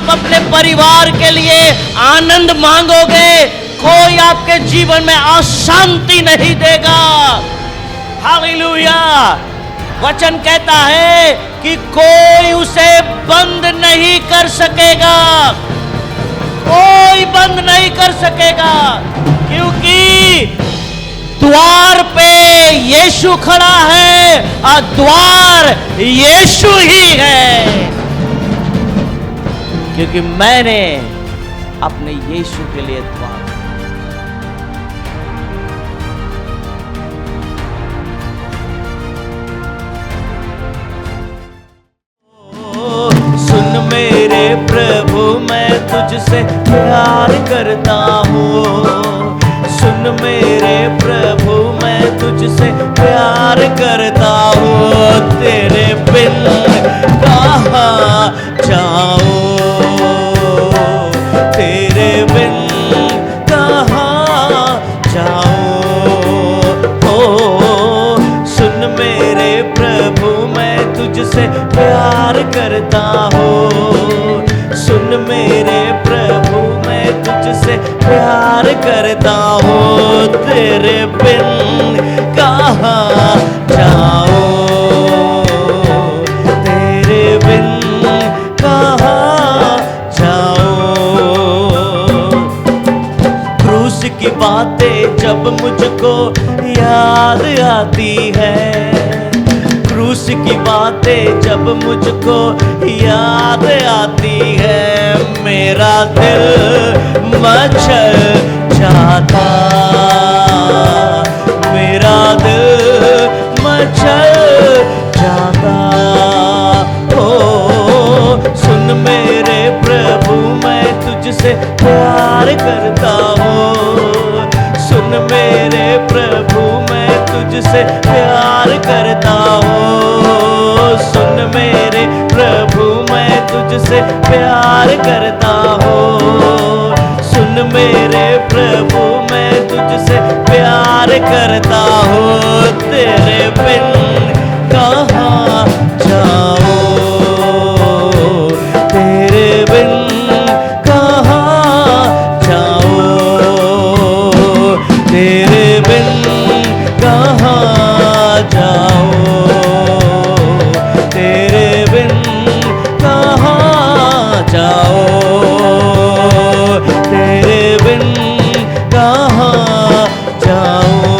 आप अपने परिवार के लिए आनंद मांगोगे, कोई आपके जीवन में अशांति नहीं देगा। हालेलुया। वचन कहता है कि कोई उसे बंद नहीं कर सकेगा, कोई बंद नहीं कर सकेगा, क्योंकि द्वार पे यीशु खड़ा है और द्वार यीशु ही है। क्योंकि मैंने अपने यीशु के लिए द्वार, सुन मेरे प्रभु मैं तुझसे प्यार करता हूँ, सुन मेरे प्रभु मैं तुझसे प्यार करता हूँ, तेरे बिन कहाँ जाऊँ, तेरे बिन कहाँ जाऊँ। ओ सुन मेरे प्रभु मैं तुझसे प्यार करता हूँ, सुन मेरे प्रभु मैं तुझसे प्यार करता हूँ, तेरे बिन कहाँ जाऊँ, तेरे बिन कहाँ जाऊँ। क्रूस की बातें जब मुझको याद आती है, क्रूस की बातें जब मुझको याद आती है, मेरा दिल मचल जाता, मेरा दिल मचल जाता। ओ सुन मेरे प्रभु मैं तुझसे प्यार करता हूँ, सुन मेरे प्रभु मैं तुझसे प्यार करता हूँ, सुन मेरे प्रभु मैं तुझसे प्यार करता हूँ, सुन मेरे प्रभु मैं तुझसे प्यार करता हूँ, तेरे बिन कहाँ जाऊँ, तेरे बिन कहाँ जाऊँ, तेरे बिन कहाँ जाऊँ, तेरे बिन कहाँ जाऊँ, तेरे बिन कहाँ जाऊँ,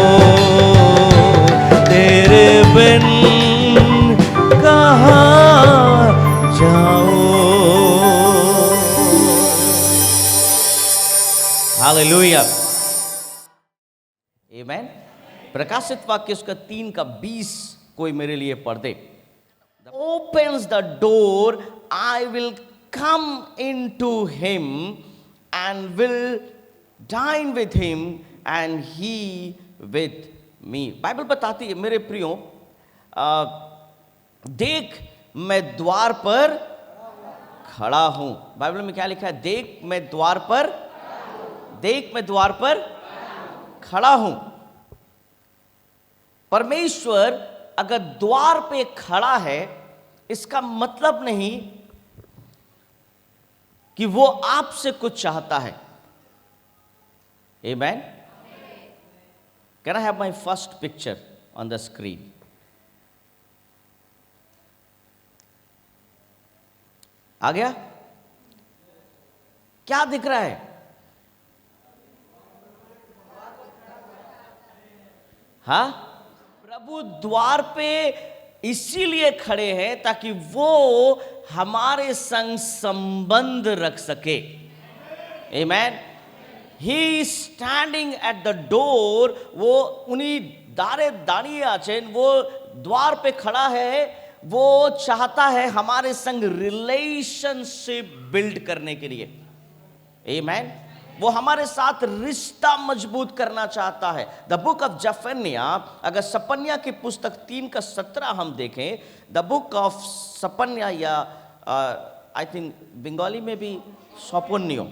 तेरे बिन कहाँ जाऊँ। हालेलुया, आमेन। प्रकाशित वाक्य उसका 3:20 कोई मेरे लिए पढ़ दे। Opens the door, I will come into him and will dine with him and he with me. Bible बताती है मेरे प्रियो, देख मैं द्वार पर खड़ा हूं। बाइबल में क्या लिखा है? देख मैं द्वार पर, देख मैं द्वार पर खड़ा हूं। परमेश्वर अगर द्वार पे खड़ा है, इसका मतलब नहीं कि वो आपसे कुछ चाहता है। Amen. Can I have my first picture on the screen? आ गया? क्या दिख रहा है? हाँ, प्रभु द्वार पे इसीलिए खड़े हैं ताकि वो हमारे संग संबंध रख सके। Amen. He is standing at the door. वो उन्हीं दारिये आছেন, वो द्वार पे खड़ा है। वो चाहता है हमारे संग रिलेशनशिप बिल्ड करने के लिए। आमेन। वो हमारे साथ रिश्ता मजबूत करना चाहता है। द बुक ऑफ जफन्या, अगर सपन्या की पुस्तक 3:17 हम देखें, द बुक ऑफ सपन्या या आई थिंक बंगाली में भी सपन्यो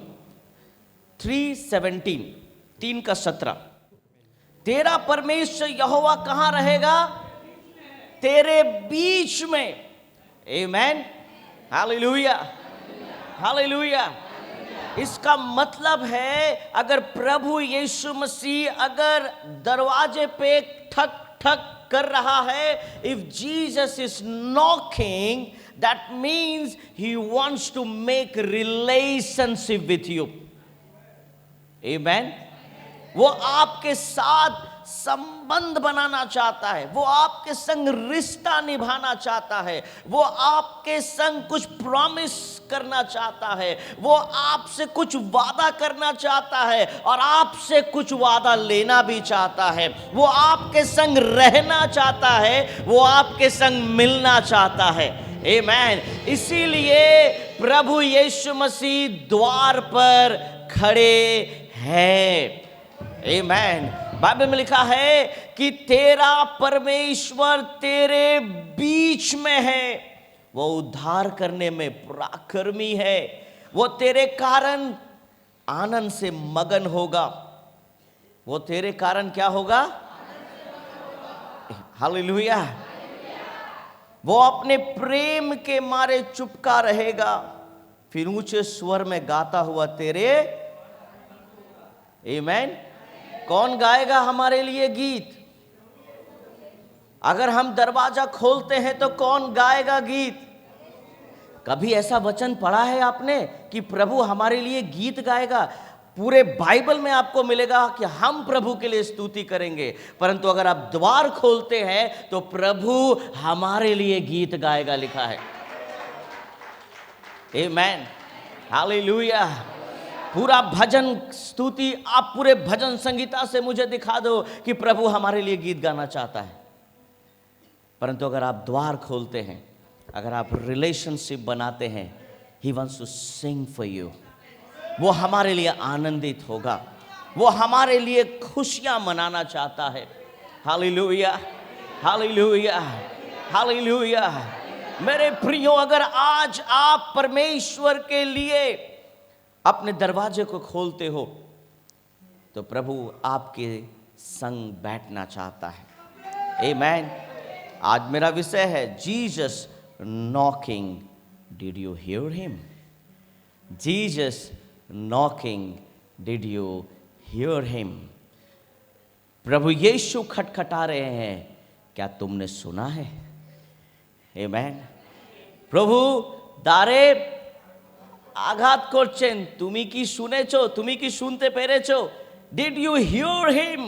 3:17, 3:17, तेरा परमेश्वर यहोवा कहाँ रहेगा? तेरे बीच में। आमेन, हालेलुया। हालेलुया। इसका मतलब है अगर प्रभु यीशु मसीह अगर दरवाजे पे ठक ठक कर रहा है, if Jesus is knocking, that means he wants to make relationship with you. Amen. वो आपके साथ संबंध बनाना चाहता है, वो आपके संग रिश्ता निभाना चाहता है, वो आपके संग कुछ प्रॉमिस करना चाहता है, वो आपसे कुछ वादा करना चाहता है और आपसे कुछ वादा लेना भी चाहता है, वो आपके संग रहना चाहता है, वो आपके संग मिलना चाहता है। आमेन। इसीलिए प्रभु यीशु मसीह द्वार पर खड़े हैं। आमेन। बाइबल में लिखा है कि तेरा परमेश्वर तेरे बीच में है, वो उद्धार करने में पराक्रमी है, वो तेरे कारण आनंद से मगन होगा। वो तेरे कारण क्या होगा? हालेलुया। वो अपने प्रेम के मारे चुपका रहेगा, फिर ऊंचे स्वर में गाता हुआ तेरे। आमेन। कौन गाएगा हमारे लिए गीत? अगर हम दरवाजा खोलते हैं तो कौन गाएगा गीत? कभी ऐसा वचन पढ़ा है आपने कि प्रभु हमारे लिए गीत गाएगा? पूरे बाइबल में आपको मिलेगा कि हम प्रभु के लिए स्तुति करेंगे, परंतु अगर आप द्वार खोलते हैं तो प्रभु हमारे लिए गीत गाएगा, लिखा है। आमेन। हालेलुया। पूरा भजन स्तुति, आप पूरे भजन संगीता से मुझे दिखा दो कि प्रभु हमारे लिए गीत गाना चाहता है, परंतु अगर आप द्वार खोलते हैं, अगर आप रिलेशनशिप बनाते हैं, he wants to sing for you. वो हमारे लिए आनंदित होगा, वो हमारे लिए खुशियां मनाना चाहता है। Hallelujah, hallelujah, hallelujah. मेरे प्रियो, अगर आज आप परमेश्वर के लिए अपने दरवाजे को खोलते हो तो प्रभु आपके संग बैठना चाहता है। आमेन। आज मेरा विषय है Jesus knocking, did you hear him? Jesus knocking, did you hear him? प्रभु यीशु खटखटा रहे हैं, क्या तुमने सुना है? आमेन। प्रभु দ্বারে আঘাত করছেন, তুমি কি শুনেছো? তুমি কি শুনতে পেরেছো? Did you hear him?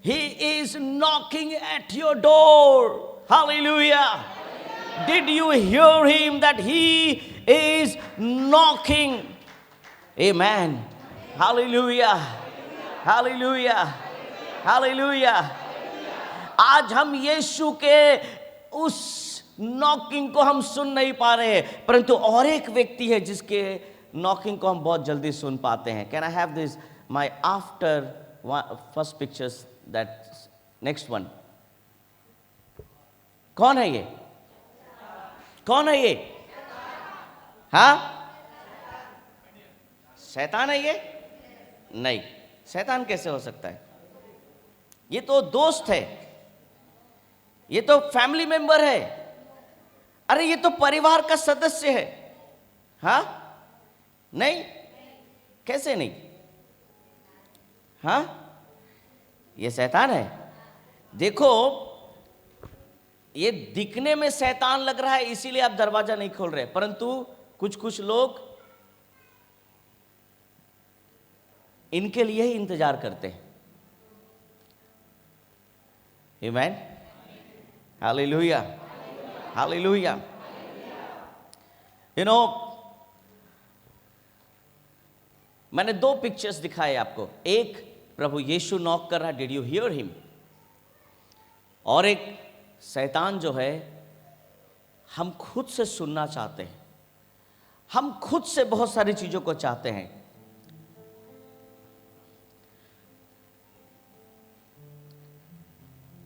He is knocking at your door. Hallelujah. Did you hear him that he is knocking? Amen. Hallelujah. Hallelujah. Hallelujah. आज हम यीशु के उस नॉकिंग को हम सुन नहीं पा रहे हैं, परंतु और एक व्यक्ति है जिसके नॉकिंग को हम बहुत जल्दी सुन पाते हैं। Can I have this my after first pictures, that next one? कौन है ये? कौन है ये? हाँ, शैतान है ये? नहीं, शैतान कैसे हो सकता है? ये तो दोस्त है, ये तो फैमिली मेंबर है, अरे ये तो परिवार का सदस्य है। हाँ, नहीं, कैसे नहीं? हाँ, ये शैतान है। देखो, ये दिखने में शैतान लग रहा है, इसीलिए आप दरवाजा नहीं खोल रहे, परंतु कुछ कुछ लोग इनके लिए ही इंतजार करते हैं। Amen. Hallelujah, hallelujah. You know, मैंने दो पिक्चर्स दिखाए आपको। एक, प्रभु यीशु नॉक कर रहा, डिड यू हियर हिम? और एक, शैतान जो है, हम खुद से सुनना चाहते हैं, हम खुद से बहुत सारी चीजों को चाहते हैं।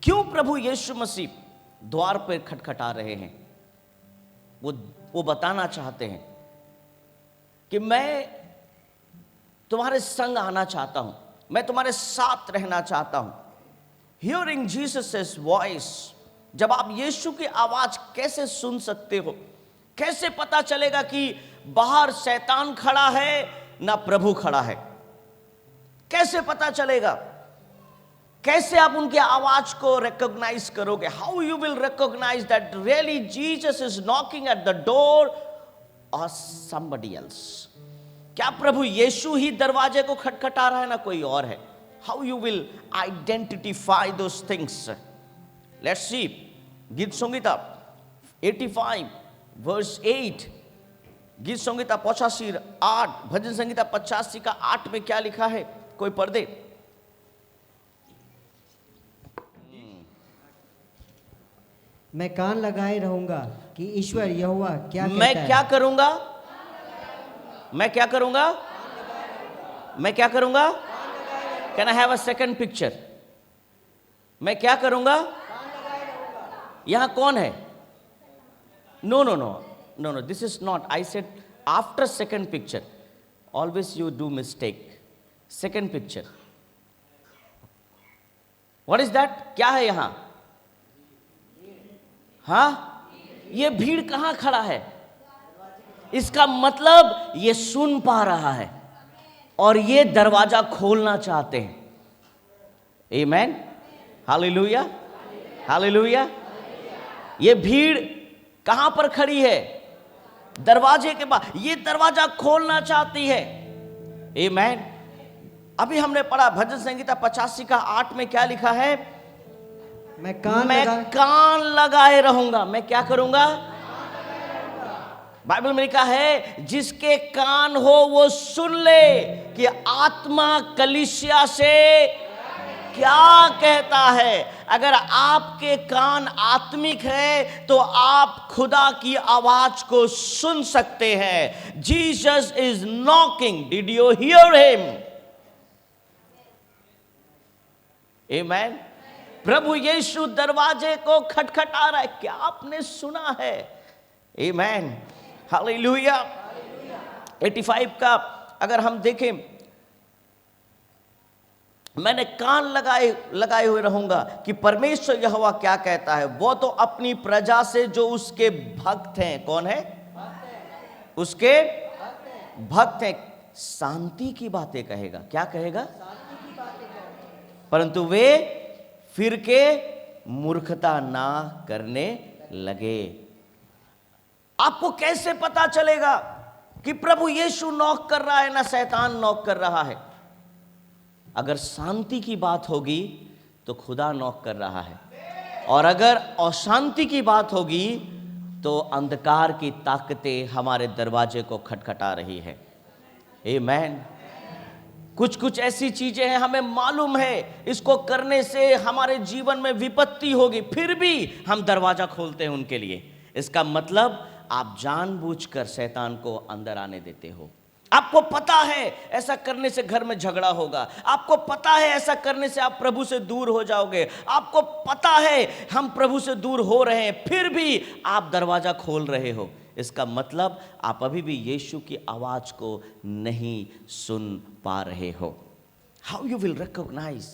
क्यों प्रभु यीशु मसीह द्वार पर खटखटा रहे हैं? वो बताना चाहते हैं कि मैं तुम्हारे संग आना चाहता हूं, मैं तुम्हारे साथ रहना चाहता हूं। हियरिंग जीसस वॉइस, जब आप यीशु की आवाज कैसे सुन सकते हो? कैसे पता चलेगा कि बाहर शैतान खड़ा है ना प्रभु खड़ा है। कैसे पता चलेगा? कैसे आप उनके आवाज को रिकॉग्नाइज करोगे? How you will recognise that really Jesus is knocking at the door और समबडी एल्स? क्या प्रभु यीशु ही दरवाजे को खटखटा रहा है ना कोई और है? How you will identify those things? Let's see गीत संहिता 85 वर्स 8, गीत संहिता 85 8, भजन संहिता 85 का 8 में क्या लिखा है? कोई पढ़ दे। मैं कान लगाए रहूंगा कि ईश्वर यहोवा क्या कहता मैं है। क्या करूंगा? मैं क्या करूंगा? मैं क्या करूंगा? Can I have a second picture? मैं क्या करूंगा? यहां कौन है? No no no no no, this is not, I said after second picture, always you do mistake. Second picture, what is that? क्या है यहां? हाँ, ये भीड़ कहां खड़ा है? इसका मतलब ये सुन पा रहा है और ये दरवाजा खोलना चाहते हैं। Amen, hallelujah, hallelujah. ये भीड़ कहां पर खड़ी है? दरवाजे के पास। ये दरवाजा खोलना चाहती है। आमेन। अभी हमने पढ़ा भजन संहिता 85 का 8 में क्या लिखा है? मैं कान लगाए रहूंगा। मैं क्या करूंगा? बाइबल में लिखा है जिसके कान हो वो सुन ले कि आत्मा कलीसिया से क्या कहता है। अगर आपके कान आत्मिक है तो आप खुदा की आवाज को सुन सकते हैं। Jesus is knocking, did you hear him? Amen. प्रभु यीशु दरवाजे को खटखटा रहा है। क्या आपने सुना है? Amen, hallelujah. 85 का अगर हम देखें, मैंने कान लगाए हुए रहूंगा कि परमेश्वर यहोवा क्या कहता है। वो तो अपनी प्रजा से जो उसके भक्त हैं, कौन है? उसके भक्त हैं, शांति की बातें कहेगा। क्या कहेगा? परंतु वे फिर के मूर्खता ना करने लगे। आपको कैसे पता चलेगा कि प्रभु यीशु नॉक कर रहा है ना शैतान नॉक कर रहा है? अगर शांति की बात होगी तो खुदा नॉक कर रहा है, और अगर अशांति की बात होगी तो अंधकार की ताकतें हमारे दरवाजे को खटखटा रही है। आमेन। कुछ कुछ ऐसी चीजें हैं, हमें मालूम है इसको करने से हमारे जीवन में विपत्ति होगी, फिर भी हम दरवाजा खोलते हैं उनके लिए। इसका मतलब आप जानबूझकर शैतान को अंदर आने देते हो। आपको पता है ऐसा करने से घर में झगड़ा होगा, आपको पता है ऐसा करने से आप प्रभु से दूर हो जाओगे, आपको पता है हम प्रभु से दूर हो रहे हैं, फिर भी आप दरवाजा खोल रहे हो। इसका मतलब आप अभी भी यीशु की आवाज को नहीं सुन पा रहे हो। हाउ यू विल रिकॉग्नाइज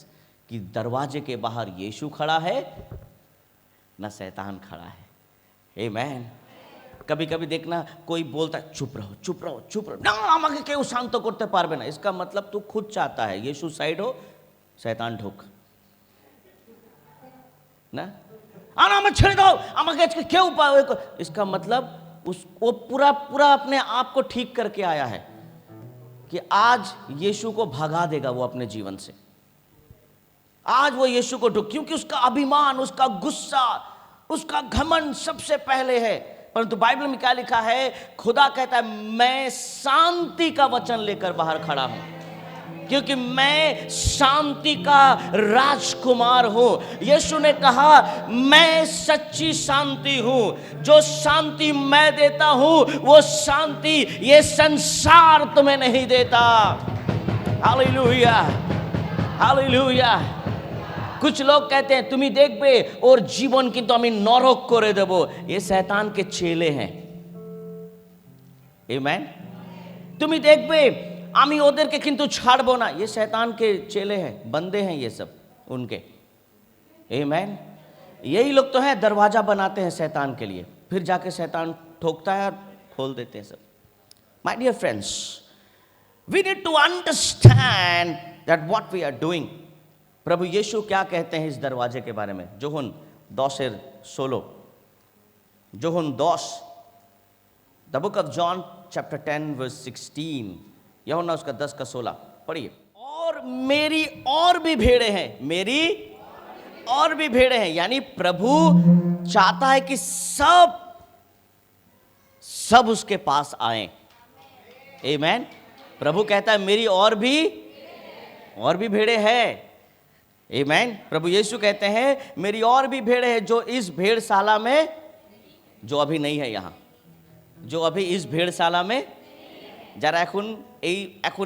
कि दरवाजे के बाहर यीशु खड़ा है ना शैतान खड़ा है? आमेन। कभी कभी देखना कोई बोलता है चुप रहो चुप रहो चुप रहो, ना আমাকে কেউ শান্ত করতে পারবে না। इसका मतलब तू खुद चाहता है यीशु साइड हो, शैतान ढोक ना, आना मत छेड़ दो আমাকে আজকে কেউ পাবে। इसका मतलब वो पूरा पूरा अपने आप को ठीक करके आया है कि आज यीशु को भगा देगा वो अपने जीवन से। आज वो यीशु को ढोक, क्योंकि उसका अभिमान, उसका गुस्सा, उसका घमंड सबसे पहले है। परंतु बाइबल में क्या लिखा है? खुदा कहता है मैं शांति का वचन लेकर बाहर खड़ा हूं, क्योंकि मैं शांति का राजकुमार हूं। यीशु ने कहा मैं सच्ची शांति हूं, जो शांति मैं देता हूं वो शांति ये संसार तुम्हें नहीं देता। Hallelujah, hallelujah. कुछ लोग कहते हैं तुम्हें देख बे और जीवन की तो हमें नरक करे देबो, ये शैतान के चेले हैं। आमेन। तुम्हें देख बे आमी ओदर के किंतु छाड़बो ना, ये शैतान के चेले हैं, बंदे हैं ये सब उनके। आमेन। यही लोग तो हैं दरवाजा बनाते हैं शैतान के लिए, फिर जाके शैतान ठोकता है और खोल देते हैं सब। My dear friends, we need to understand that what we are doing. प्रभु यीशु क्या कहते हैं इस दरवाजे के बारे में? John 10:16, John 10, the book of John chapter 10 verse 16, यूहन्ना उसका 10 का 16 पढ़िए। और मेरी और भी भेड़े हैं, मेरी और भी भेड़े हैं, यानी प्रभु चाहता है कि सब उसके पास आए। आमेन। प्रभु कहता है मेरी और भी भेड़े हैं। आमेन। प्रभु यीशु कहते हैं मेरी और भी भेड़े हैं जो इस भेड़शाला में, जो अभी नहीं है यहाँ, जो अभी इस भेड़शाला में যারা এখন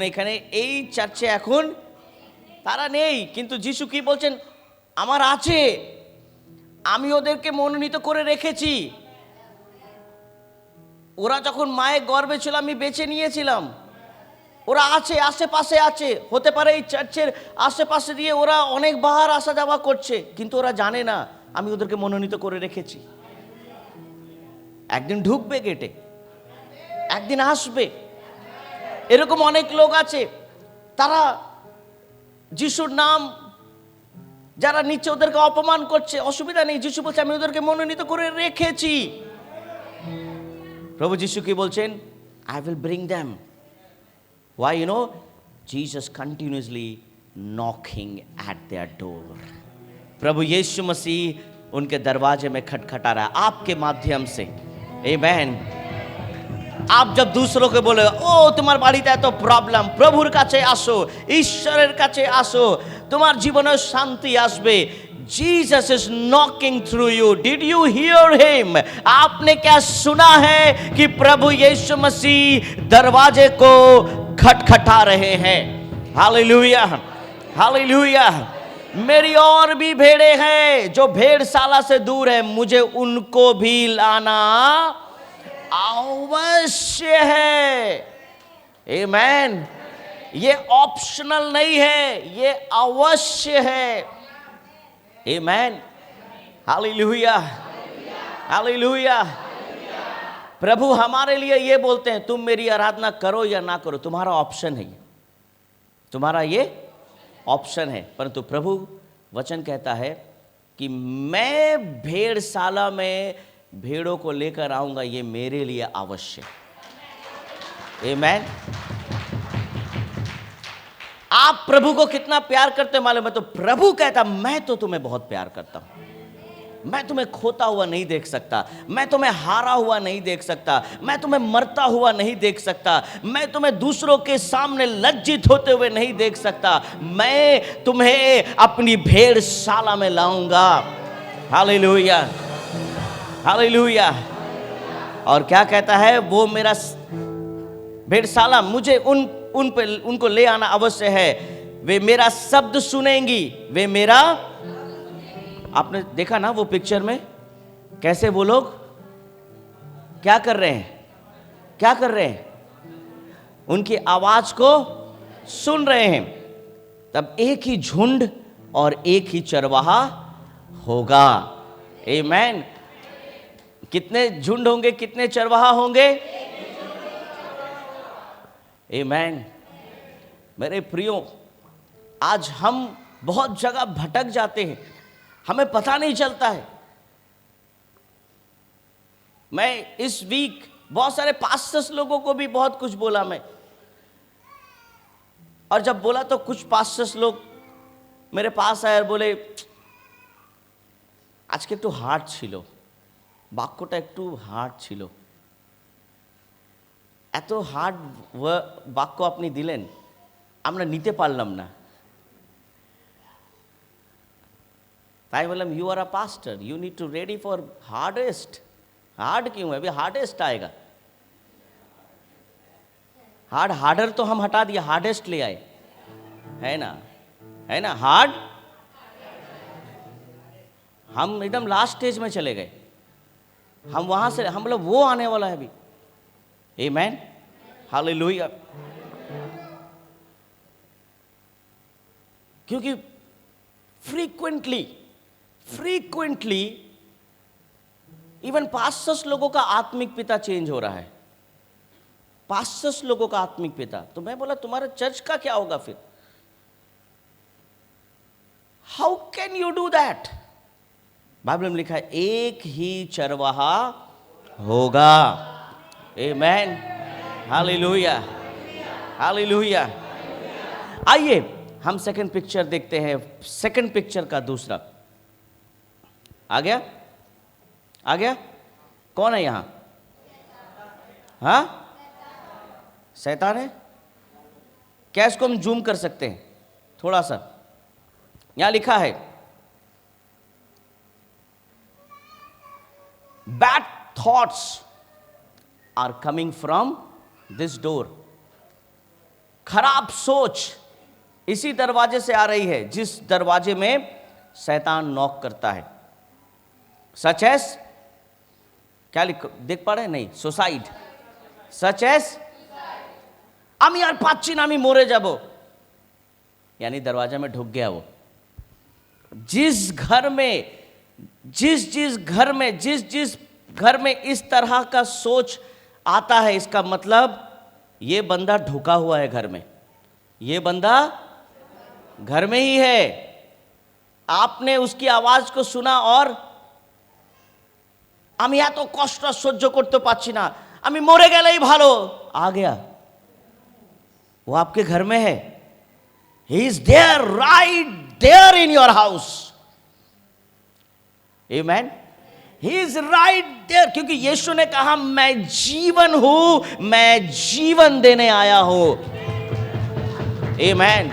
এখানে এই চার্চে এখন তারা নেই, কিন্তু যিশু কি বলছেন? আমার আছে, আমি ওদেরকে মনোনীত করে রেখেছি। ওরা যখন মায়ের গর্ভে ছিল আমি বেছে নিয়েছিলাম। ওরা আছে, আশেপাশে আছে, হতে পারে এই চার্চের আশেপাশে দিয়ে ওরা অনেকবার আসা যাওয়া করছে, কিন্তু ওরা জানে না আমি ওদেরকে মনোনীত করে রেখেছি। একদিন ঢুকবে গেটে, একদিন আসবে। এরকম অনেক লোক আছে, তারা যিশুর নাম যারা নিচে ওদেরকে অপমান করছে, অসুবিধা নেই, যিশু বলছে আমি ওদেরকে মনোনীত করে রেখেছি। প্রভু যিশু কি বলছেন? I will bring them. Why? You know, Jesus continuously knocking at their door. प्रभु यीशु मसीह उनके दरवाजे में खटखटा रहा है आपके माध्यम से। Amen. आप जब दूसरों को बोले ও তোমার বাড়িতে এত প্রবলেম, প্রভুর কাছে আসো, ঈশ্বরের কাছে আসো, তোমার জীবনে শান্তি আসবে। Jesus is knocking through you. Did you hear him? आपने क्या सुना है कि प्रभु यीशु मसीह दरवाजे को खटखटा रहे हैं? Hallelujah, hallelujah. मेरी और भी भेड़े हैं जो भेड़शाला से दूर है, मुझे उनको भी लाना अवश्य है। आमेन। ये ऑप्शनल नहीं है, ये अवश्य है। आमेन। Hallelujah, hallelujah. प्रभु हमारे लिए ये बोलते हैं तुम मेरी आराधना करो या ना करो, तुम्हारा ऑप्शन है, तुम्हारा ये ऑप्शन है। परंतु प्रभु वचन कहता है कि मैं भेड़शाला में भेड़ों को लेकर आऊंगा, ये मेरे लिए आवश्यक। आमेन। आप प्रभु को कितना प्यार करते मालूम है? तो प्रभु कहता मैं तो तुम्हें बहुत प्यार करता हूं, मैं तुम्हें खोता हुआ नहीं देख सकता, मैं तुम्हें हारा हुआ नहीं देख सकता, मैं तुम्हें मरता हुआ नहीं देख सकता, मैं तुम्हें दूसरों के सामने लज्जित होते हुए नहीं देख सकता, मैं तुम्हें अपनी भेड़शाला में लाऊंगा। Hallelujah, hallelujah. और क्या कहता है? वो मेरा भेड़शाला, मुझे उनको ले आना अवश्य है। वे मेरा शब्द सुनेंगी, वे मेरा, आपने देखा ना वो पिक्चर में कैसे वो लोग क्या कर रहे हैं, क्या कर रहे हैं? उनकी आवाज को सुन रहे हैं। तब एक ही झुंड और एक ही चरवाहा होगा। आमेन। कितने झुंड होंगे, कितने चरवाहा होंगे? आमेन। मेरे प्रियो, आज हम बहुत जगह भटक जाते हैं, हमें पता नहीं चलता है। मैं इस वीक बहुत सारे पास्टर्स लोगों को भी बहुत कुछ बोला मैं, और जब बोला तो कुछ पास्टर्स लोग मेरे पास आए और बोले আজকে একটু হার্ড ছিল, বাক্যটা একটু হার্ড ছিল, এত হার্ড বাক্য আপনি দিলেন আমরা নিতে পারলাম না। তাই বললাম you are a pastor, you need to ready for hardest. Hard क्यों है? अभी हार्डेस्ट आएगा। हार्डर तो हम हटा दिया, हार्डेस्ट ले आए, है ना, है ना। हार्ड हम एकदम लास्ट स्टेज में चले गए, हम वहां से हम लोग वो आने वाला है अभी। आमेन, हालेलुया। क्योंकि फ्रीक्वेंटली इवन पास्टर्स लोगों का आत्मिक पिता चेंज हो रहा है। पास्टर्स लोगों का आत्मिक पिता। तो मैं बोला तुम्हारा चर्च का क्या होगा फिर? How can you do that? Bible में लिखा है एक ही चरवाहा होगा। आमेन, हालेलुया, हालेलुया। आइए हम सेकंड पिक्चर देखते हैं। सेकंड पिक्चर का दूसरा आ गया, आ गया। कौन है यहां? हाँ, शैतान है क्या? इसको हम जूम कर सकते हैं थोड़ा सा। यहां लिखा है bad thoughts are coming from this door. खराब सोच इसी दरवाजे से आ रही है जिस दरवाजे में शैतान नॉक करता है। सच एस क्या देख पा रहे हैं? नहीं, सुसाइड। सच एस আমি আর পাচ্ছি না, আমি মরে যাব, यानी दरवाजा में ढुक गया वो। जिस घर में इस तरह का सोच आता है, इसका मतलब ये बंदा ढुका हुआ है घर में, ये बंदा घर में ही है। आपने उसकी आवाज को सुना और আমি এত কষ্ট সহ্য করতে পারছি না, আমি মরে গেলেই ভালো, आ गया। वो आपके घर में है। He is there, right there in your house. Amen. He is right there, क्योंकि यीशु ने कहा मैं जीवन हूं, मैं जीवन देने आया हूं। Amen.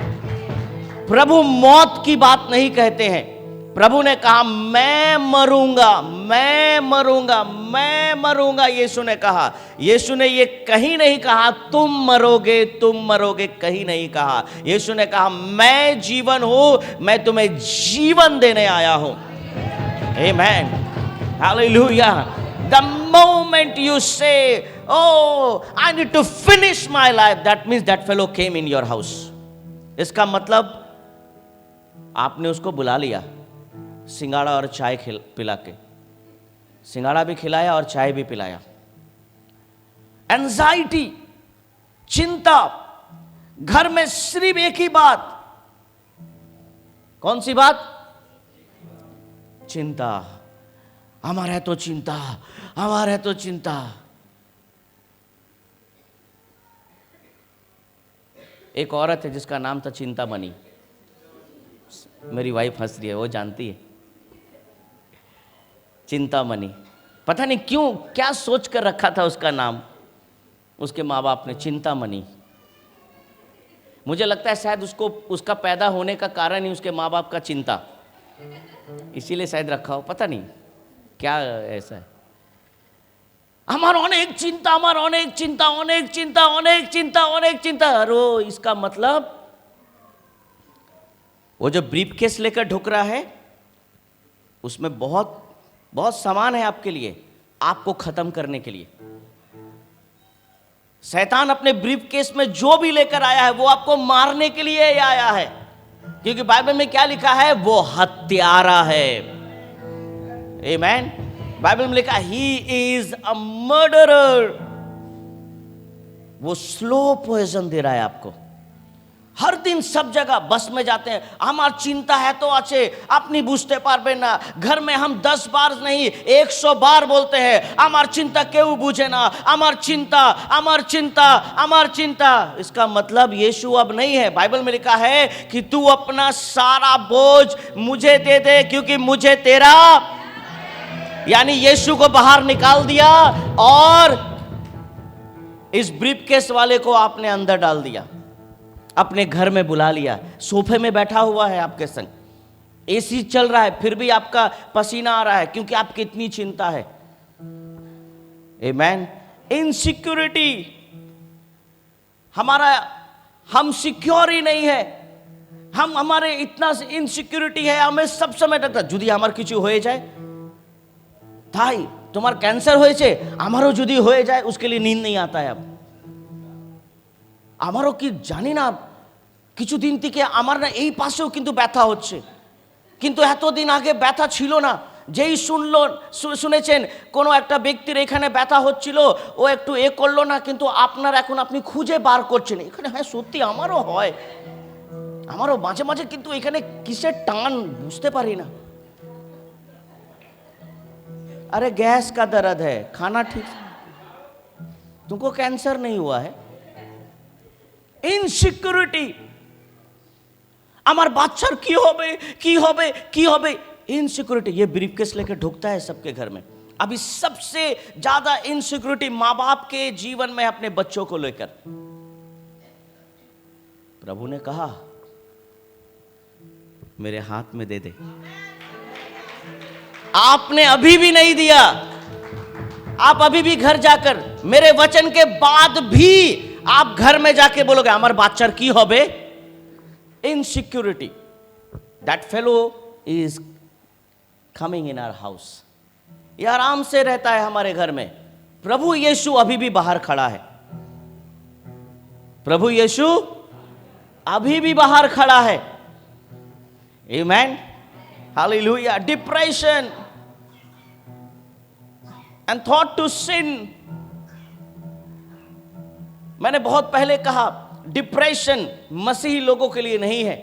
प्रभु मौत की बात नहीं कहते हैं। प्रभु ने कहा मैं मरूंगा, मैं मरूंगा, मैं मरूंगा। यीशु ने कहा, यीशु ने ये कहीं नहीं कहा तुम मरोगे, तुम मरोगे, कहीं नहीं कहा। यीशु ने कहा मैं जीवन हूं, मैं तुम्हें जीवन देने आया हूं। Amen, hallelujah. The moment you say, oh, I need to finish my life, that means that fellow came in your house. इसका मतलब आपने उसको बुला लिया सिंगाड़ा और चाय पिला के। सिंगाड़ा भी खिलाया और चाय भी पिलाया। एंजाइटी, चिंता, घर में सिर्फ एक ही बात। कौन सी बात? चिंता। हमारा है तो चिंता, हमारा है तो चिंता। एक औरत है जिसका नाम था चिंतामणि। मेरी वाइफ हंस रही है, वो जानती है चिंतामणि। पता नहीं क्यों, क्या सोच कर रखा था उसका नाम उसके माँ बाप ने, चिंतामणि। मुझे लगता है शायद उसको उसका पैदा होने का कारण ही उसके माँ बाप का चिंता, इसीलिए शायद रखा हो, पता नहीं क्या ऐसा है। আমার অনেক চিন্তা, আমার অনেক চিন্তা, অনেক চিন্তা, অনেক চিন্তা, অনেক চিন্ता। अरे इसका मतलब वो जो ब्रीफकेस लेकर ढुक रहा है उसमें बहुत बहुत सामान है आपके लिए, आपको खत्म करने के लिए। शैतान अपने ब्रीफकेस में जो भी लेकर आया है वो आपको मारने के लिए ही आया है, क्योंकि बाइबल में क्या लिखा है? वो हत्यारा है। आमेन। बाइबल में लिखा ही इज अ मर्डरर। वो स्लो पॉइजन दे रहा है आपको। हर दिन सब जगह बस में जाते हैं, हमार चिंता है तो अच्छे अपनी बुझते पारबेन ना। घर में हम 10 बार नहीं 100 बार बोलते हैं हमार चिंता क्यों बुझे ना, हमार चिंता, हमार चिंता, हमार चिंता। इसका मतलब यीशु अब नहीं है। बाइबल में लिखा है कि तू अपना सारा बोझ मुझे दे दे, क्योंकि मुझे तेरा, यानी यीशु को बाहर निकाल दिया और इस ब्रीफकेस वाले को आपने अंदर डाल दिया, अपने घर में बुला लिया। सोफे में बैठा हुआ है आपके संग, एसी चल रहा है, फिर भी आपका पसीना आ रहा है क्योंकि आपकी इतनी चिंता है। आमेन। इनसिक्योरिटी, हम सिक्योर ही नहीं है। हमारे इतना इनसिक्योरिटी है, हमें सब समय लगता যদি আমার কিছু হয়ে যায়, তাই তোমার ক্যান্সার হয়েছে আমারও যদি হয়ে যায়, उसके लिए नींद नहीं आता है। अब আমারও কি জানি না কিছুদিন থেকে আমার না এই পাশেও কিন্তু ব্যথা হচ্ছে, কিন্তু এতদিন আগে ব্যথা ছিল না, যেই শুনেছেন কোনো একটা ব্যক্তির এখানে ব্যথা হচ্ছিল, ও একটু করলো না, কিন্তু আপনার এখন আপনি খুঁজে বার করছেন এখানে, হ্যাঁ সত্যি আমারও হয়, আমারও মাঝে মাঝে, কিন্তু এখানে কিসের টান বুঝতে পারি না। अरे गैस का दर्द है, खाना ठीक, तुमको कैंसर नहीं हुआ है। इनसिक्योरिटी, আমার বাচ্চার কি হবে কি হবে কি হবে, इनसिक्योरिटी। ये ब्रीफकेस लेकर ढुकता है सबके घर में। अभी सबसे ज्यादा इनसिक्योरिटी माँ बाप के जीवन में अपने बच्चों को लेकर। प्रभु ने कहा मेरे हाथ में दे दे। आपने अभी भी नहीं दिया, आप अभी भी घर जाकर मेरे वचन के बाद भी आप घर में जाके बोलोगे আমার বাচ্চার কি হবে, insecurity, that fellow is coming in our house. ये आराम से रहता है हमारे घर में। प्रभु यीशु अभी भी बाहर खड़ा है, प्रभु यीशु अभी भी बाहर खड़ा है। Amen, hallelujah. Depression and thought to sin, मैंने बहुत पहले कहा डिप्रेशन मसीही लोगों के लिए नहीं है,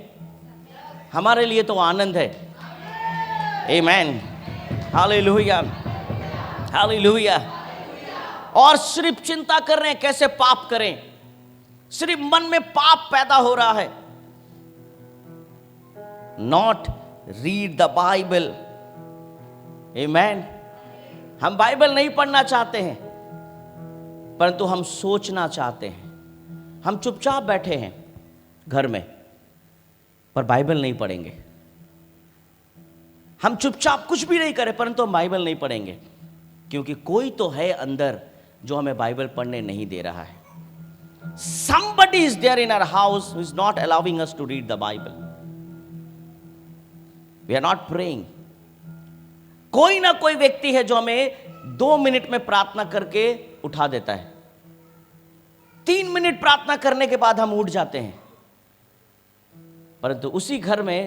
हमारे लिए तो आनंद है। Amen, hallelujah, hallelujah. और सिर्फ चिंता कर रहे हैं कैसे पाप करें, सिर्फ मन में पाप पैदा हो रहा है। Not read the Bible. Amen, हम बाइबल नहीं पढ़ना चाहते हैं, परंतु हम सोचना चाहते हैं। हम चुपचाप बैठे हैं घर में, पर बाइबल नहीं पढ़ेंगे। हम चुपचाप कुछ भी नहीं करें, परंतु हम बाइबल नहीं पढ़ेंगे, क्योंकि कोई तो है अंदर जो हमें बाइबल पढ़ने नहीं दे रहा है। Somebody is there in our house who is not allowing us to read the Bible. We are not praying. कोई ना कोई व्यक्ति है जो हमें 2 मिनट में प्रार्थना करके उठा देता है, 3 मिनट प्रार्थना करने के बाद हम उठ जाते हैं, परंतु उसी घर में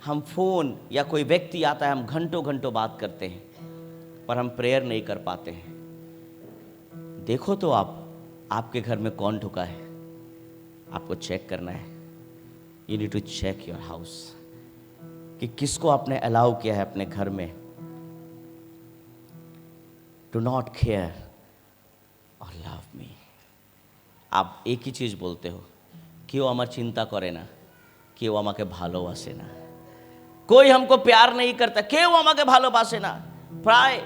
हम फोन या कोई व्यक्ति आता है, हम घंटों घंटों बात करते हैं, पर हम प्रेयर नहीं कर पाते हैं। देखो तो आप, आपके घर में कौन ढुका है, आपको चेक करना है। You need to check your house, कि किसको आपने अलाउ किया है अपने घर में। डू नॉट केयर और लव मी। आप एक ही चीज बोलते हो, কেউ আমার চিন্তা করে না, কেউ আমাকে ভালোবাসে না, कोई हमको प्यार नहीं करता, কেউ আমাকে ভালোবাসে না। প্রায়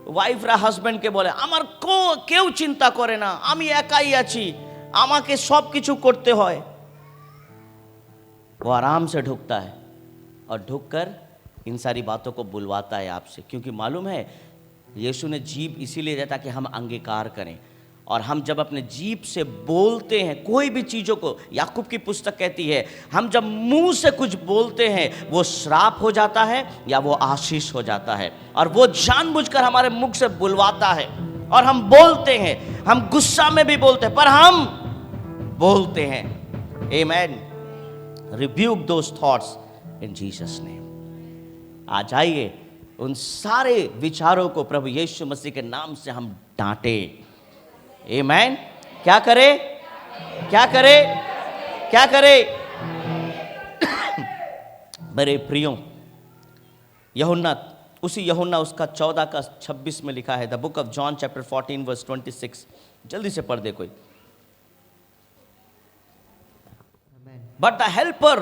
ওয়াইফরা হাজব্যান্ডকে বলে আমার কেউ চিন্তা করে না, আমি একাই আছি, আমাকে সব কিছু করতে হয়। वो आराम से ढुकता है और ढुककर इन सारी बातों को बुलवाता है आपसे, क्योंकि मालूम है यीशु ने जीभ इसीलिए दिया ताकि हम अंगीकार करें। और हम जब अपने जीभ से बोलते हैं कोई भी चीज़ों को, याकूब की पुस्तक कहती है हम जब मुंह से कुछ बोलते हैं वो श्राप हो जाता है या वो आशीष हो जाता है। और वो जानबूझकर हमारे मुख से बुलवाता है और हम बोलते हैं, हम गुस्सा में भी बोलते हैं, पर हम बोलते हैं। Amen. Rebuke those thoughts in Jesus name. आज आइए उन सारे विचारों को प्रभु यीशु मसीह के नाम से हम डांटे। आमेन। क्या करे, क्या करे, क्या करे। मेरे प्रियो, यूहन्ना, उसी यूहन्ना उसका 14 का 26 में लिखा है, the book of John chapter 14 verse 26। जल्दी से पढ़ दे कोई। But the helper,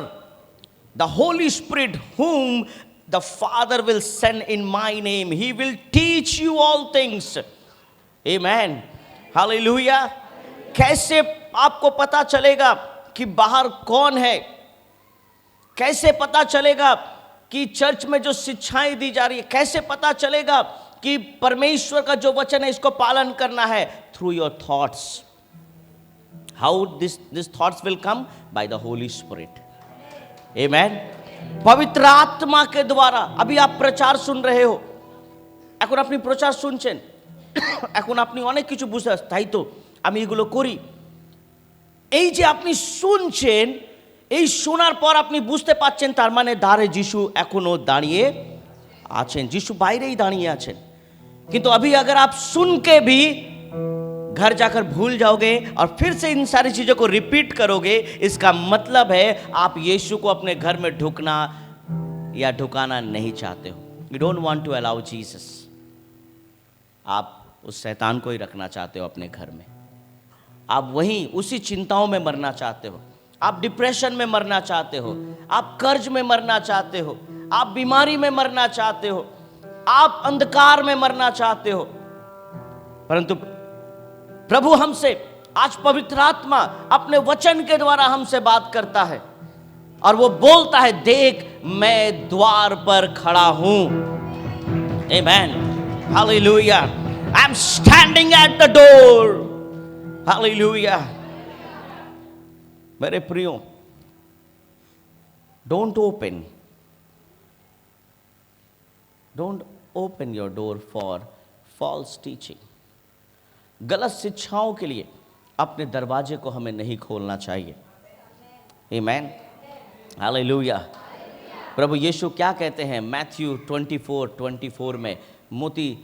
the holy spirit whom the Father will send in my name, he will teach you all things. Amen. Hallelujah. कैसे आपको पता चलेगा कि बाहर कौन है, कैसे पता चलेगा कि चर्च में जो शिक्षाएं दी जा रही है, कैसे पता चलेगा कि परमेश्वर का जो वचन है इसको पालन करना है? Through your thoughts. How this thoughts will come? By the holy spirit. Amen. पवित्र आत्मा के द्वारा। अभी आप प्रचार सुन रहे हो, এখন আপনি প্রচার শুনছেন, এখন আপনি অনেক কিছু বুঝতে পারছেন, তাই তো আমি এগুলো করি। এই যে আপনি শুনছেন, এই শোনার পর আপনি বুঝতে পাচ্ছেন তার মানে দ্বারে যিশু এখনো দাঁড়িয়ে আছেন, যিশু বাইরেই দাঁড়িয়ে আছেন। কিন্তু अभी अगर आप सुन के भी घर जाकर भूल जाओगे और फिर से इन सारी चीजों को रिपीट करोगे, इसका मतलब है आप यीशु को अपने घर में ढुकना या ढुकाना नहीं चाहते हो। You don't want to allow Jesus. आप उस शैतान को ही रखना चाहते हो अपने घर में। आप वहीं उसी चिंताओं में मरना चाहते हो, आप डिप्रेशन में मरना चाहते हो, आप कर्ज में मरना चाहते हो, आप बीमारी में मरना चाहते हो, आप अंधकार में मरना चाहते हो। परंतु प्रभु हमसे आज पवित्र आत्मा अपने वचन के द्वारा हमसे बात करता है और वो बोलता है, देख मैं द्वार पर खड़ा हूं। Amen, hallelujah. I am standing at the door, hallelujah. मेरे प्रियो, don't open your door for false teaching. गलत शिक्षाओं के लिए अपने दरवाजे को हमें नहीं खोलना चाहिए। आमेन, हालेलुया। प्रभु यीशु क्या कहते हैं मैथ्यू 24 में, मोती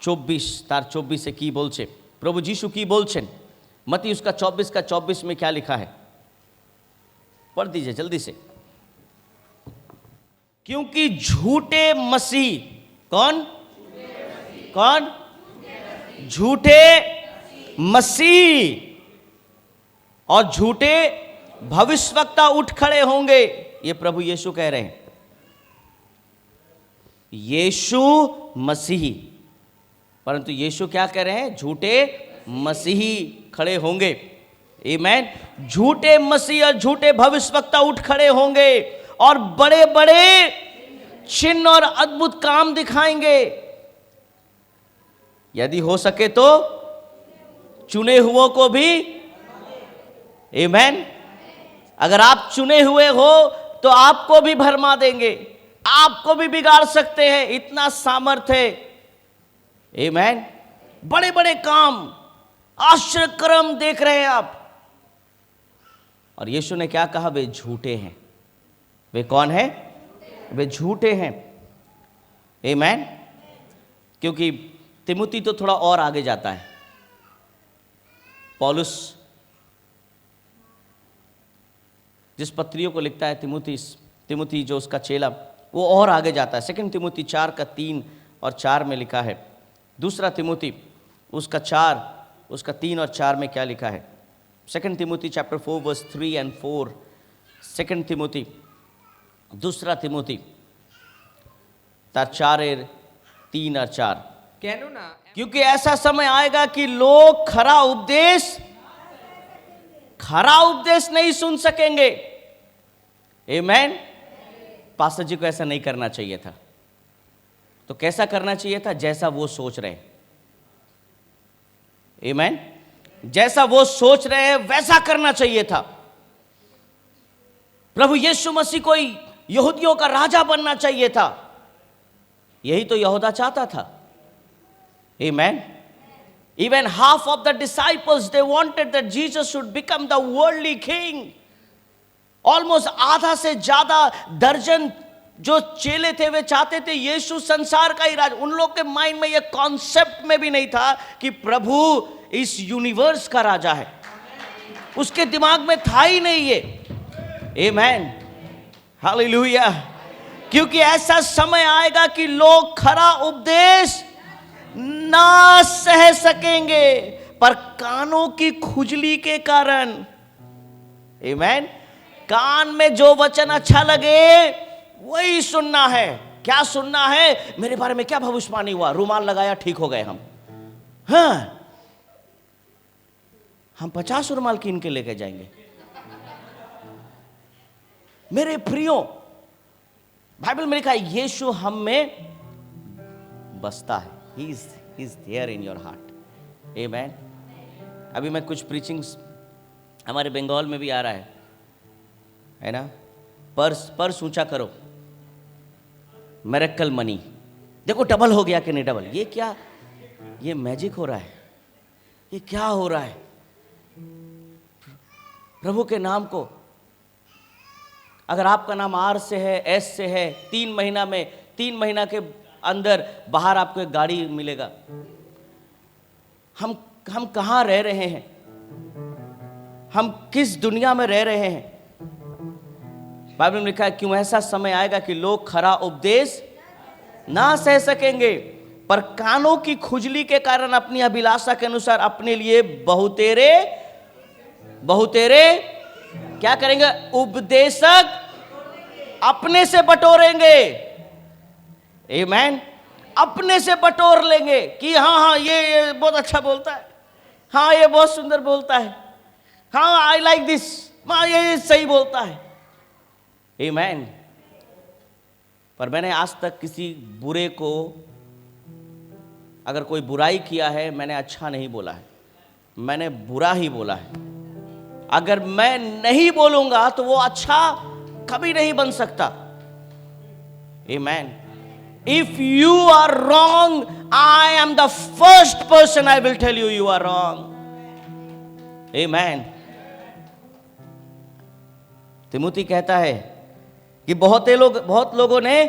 24 से की बोलছে, प्रभु यीशु की बोलছেন मती उसका 24 में क्या लिखा है, पढ़ दीजिए जल्दी से। क्योंकि झूठे मसीह कौन झूठे मसीह और झूठे भविष्यवक्ता उठ खड़े होंगे। ये प्रभु यीशु कह रहे हैं, यीशु मसीह। परंतु यीशु क्या कह रहे हैं, झूठे मसीही खड़े होंगे। आमेन। झूठे मसीह और झूठे भविष्यवक्ता उठ खड़े होंगे और बड़े बड़े चिन्ह और अद्भुत काम दिखाएंगे। यदि हो सके तो चुने हुओं को भी। आमेन। अगर आप चुने हुए हो तो आपको भी भरमा देंगे, आपको भी बिगाड़ सकते हैं, इतना सामर्थ्य है। आमेन। बड़े बड़े काम, आश्चर्य कर्म देख रहे हैं आप। और यीशु ने क्या कहा, वे झूठे हैं। वे कौन है, वे झूठे हैं। आमेन। क्योंकि तिमुती तो थोड़ा और आगे जाता है। पौलुस जिस पत्रियों को लिखता है, तिमुती जो उसका चेला, वो और आगे जाता है। 2 तिमुती 4:3 और 4 में लिखा है। दूसरा तिमुती उसका 3 और 4 में क्या लिखा है। 2 तिमुती चैप्टर 4 वर्स 3 and 4। 2 तिमुती, दूसरा तिमुती 4:3 और 4। कहनो ना, क्योंकि ऐसा समय आएगा कि लोग खरा उपदेश नहीं सुन सकेंगे। आमेन। पास्टर जी को ऐसा नहीं करना चाहिए था, तो कैसा करना चाहिए था, जैसा वो सोच रहे हैं। आमेन। जैसा वो सोच रहे हैं वैसा करना चाहिए था। प्रभु यीशु मसीह को यहूदियों का राजा बनना चाहिए था। यही तो यहूदा चाहता था। Amen. Even half of the disciples, they wanted that Jesus should become the worldly king. Almost आधा से ज्यादा दर्जन जो चेले थे वे चाहते थे यीशु संसार का ही राज। उन लोग के माइंड में ये कॉन्सेप्ट में भी नहीं था कि प्रभु इस यूनिवर्स का राजा है। उसके दिमाग में था ही नहीं ये। आमेन, हालेलुया। क्योंकि ऐसा समय आएगा कि लोग खरा उपदेश ना सह सकेंगे, पर कानों की खुजली के कारण। आमेन। कान में जो वचन अच्छा लगे वही सुनना है। क्या सुनना है, मेरे बारे में क्या भविष्यवाणी हुआ, रुमाल लगाया ठीक हो गए हम। हाँ, हम 50 रुमाल कीन के लेके जाएंगे। मेरे प्रियो, बाइबल में लिखा है यीशु हम में बसता है। He is there in your heart. Amen. अभी मैं कुछ प्रीचिंग्स हमारे बंगाल में भी आ रहा है ना। पर्स ऊंचा करो, मिरेकल मनी। देखो डबल हो गया कि नहीं डबल। ये क्या, ये मैजिक हो रहा है, ये क्या हो रहा है। प्रभु के नाम को, अगर आपका नाम आर से है, एस से है, 3 महीना के अंदर बाहर आपको एक गाड़ी मिलेगा। हम कहाँ रह रहे हैं? हम किस दुनिया में रह रहे हैं? बाइबल में लिखा है, क्यों ऐसा समय आएगा कि लोग खरा उपदेश ना सह सकेंगे, पर कानों की खुजली के कारण अपनी अभिलाषा के अनुसार अपने लिए बहुतेरे क्या करेंगे? उपदेशक अपने से बटोरेंगे। आमीन। अपने से बटोर लेंगे कि हाँ ये बहुत अच्छा बोलता है, हाँ ये बहुत सुंदर बोलता है, हाँ आई लाइक दिस, हाँ ये सही बोलता है। आमीन। पर मैंने आज तक किसी बुरे को, अगर कोई बुराई किया है, मैंने अच्छा नहीं बोला है, मैंने बुरा ही बोला है। अगर मैं नहीं बोलूंगा तो वो अच्छा कभी नहीं बन सकता। आमीन। If you are wrong, I am the first person I will tell you you are wrong. Amen. तिमुथी कहता है कि बहुत लोगों ने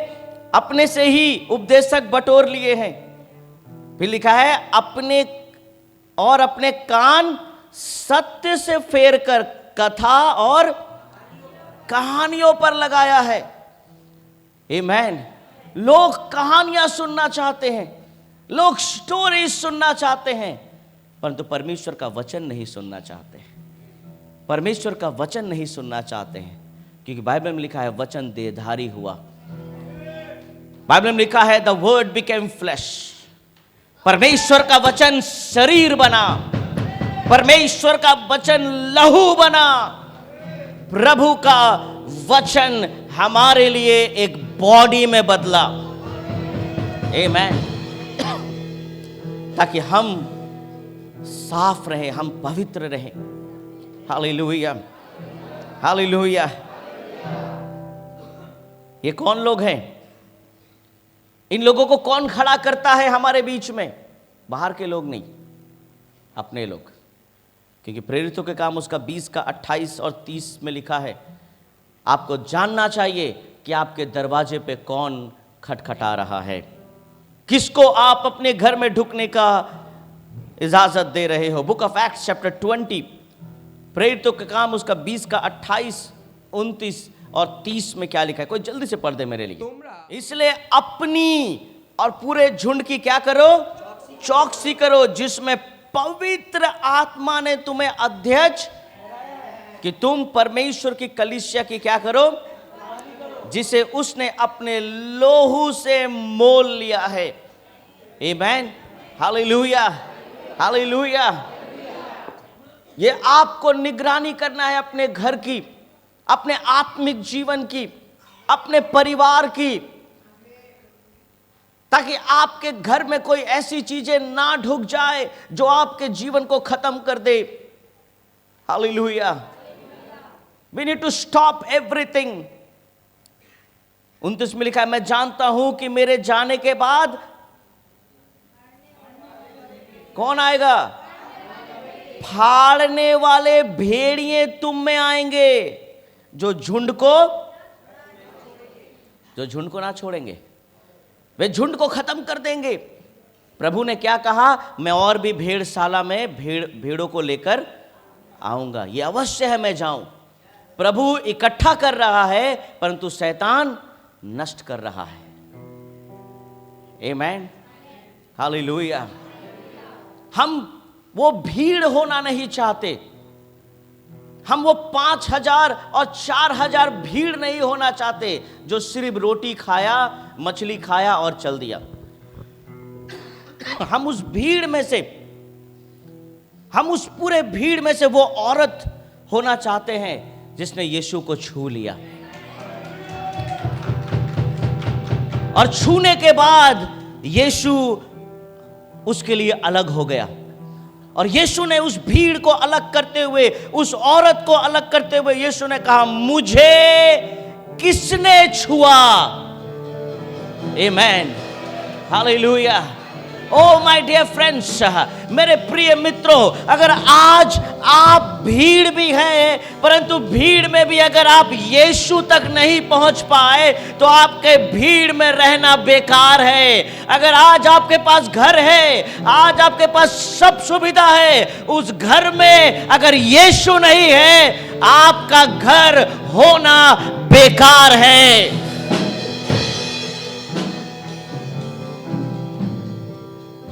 अपने से ही उपदेशक बटोर लिए हैं। फिर लिखा है, अपने कान सत्य से फेर कर कथा और कहानियों पर लगाया है। आमीन। लोग कहानियां सुनना चाहते हैं, लोग स्टोरीज सुनना चाहते हैं, परंतु परमेश्वर का वचन नहीं सुनना चाहते हैं। परमेश्वर का वचन नहीं सुनना चाहते हैं, क्योंकि बाइबल में लिखा है वचन देहधारी हुआ। बाइबल में लिखा है द वर्ड बिकेम फ्लैश। परमेश्वर का वचन शरीर बना, परमेश्वर का वचन लहू बना। प्रभु का वचन हमारे लिए एक बॉडी में बदला। आमीन। ताकि हम साफ रहें, हम पवित्र रहें। Hallelujah, hallelujah. ये कौन लोग हैं? इन लोगों को कौन खड़ा करता है हमारे बीच में? बाहर के लोग नहीं, अपने लोग। क्योंकि प्रेरितों के काम उसका 20 का 28 और 30 में लिखा है, आपको जानना चाहिए कि आपके दरवाजे पे कौन खटखटा रहा है, किसको आप अपने घर में ढुकने का इजाजत दे रहे हो। बुक ऑफ एक्ट्स चैप्टर 20, प्रेरितों के काम उसका 20 का 28, 29 और 30 में क्या लिखा है? कोई जल्दी से पढ़ दे मेरे लिए। इसलिए अपनी और पूरे झुंड की क्या करो? चौकसी करो, जिसमें पवित्र आत्मा ने तुम्हें अध्यक्ष कि तुम परमेश्वर की कलीसिया की क्या करो? जिसे उसने अपने लोहू से मोल लिया है। आमीन। Hallelujah, hallelujah. ये आपको निगरानी करना है अपने घर की, अपने आत्मिक जीवन की, अपने परिवार की, ताकि आपके घर में कोई ऐसी चीजें ना ढुक जाए जो आपके जीवन को खत्म कर दे। Hallelujah. We need to stop everything. 29 में लिखा है, मैं जानता हूं कि मेरे जाने के बाद कौन आएगा? फाड़ने वाले भेड़िए तुम में आएंगे, जो झुंड को ना छोड़ेंगे, वे झुंड को खत्म कर देंगे। प्रभु ने क्या कहा? मैं और भी भेड़शाला में भेड़ों को लेकर आऊंगा। यह अवश्य है मैं जाऊं। प्रभु इकट्ठा कर रहा है, परंतु शैतान नष्ट कर रहा है। आमीन। हालेलुया। हम वो भीड़ होना नहीं चाहते, हम वो 5000 और 4000 भीड़ नहीं होना चाहते जो सिर्फ रोटी खाया, मछली खाया और चल दिया। हम उस भीड़ में से, हम उस पूरे भीड़ में से वो औरत होना चाहते हैं जिसने यीशु को छू लिया, और छूने के बाद यीशु उसके लिए अलग हो गया। और यीशु ने उस भीड़ को अलग करते हुए, उस औरत को अलग करते हुए यीशु ने कहा, मुझे किसने छुआ? आमीन। हालेलुया। ओ माय डियर फ्रेंड्स, मेरे प्रिय मित्रों, अगर आज आप भीड़ भी हैं, परंतु भीड़ में भी अगर आप यीशु तक नहीं पहुंच पाए तो आपके भीड़ में रहना बेकार है। अगर आज आपके पास घर है, आज आपके पास सब सुविधा है, उस घर में अगर यीशु नहीं है, आपका घर होना बेकार है।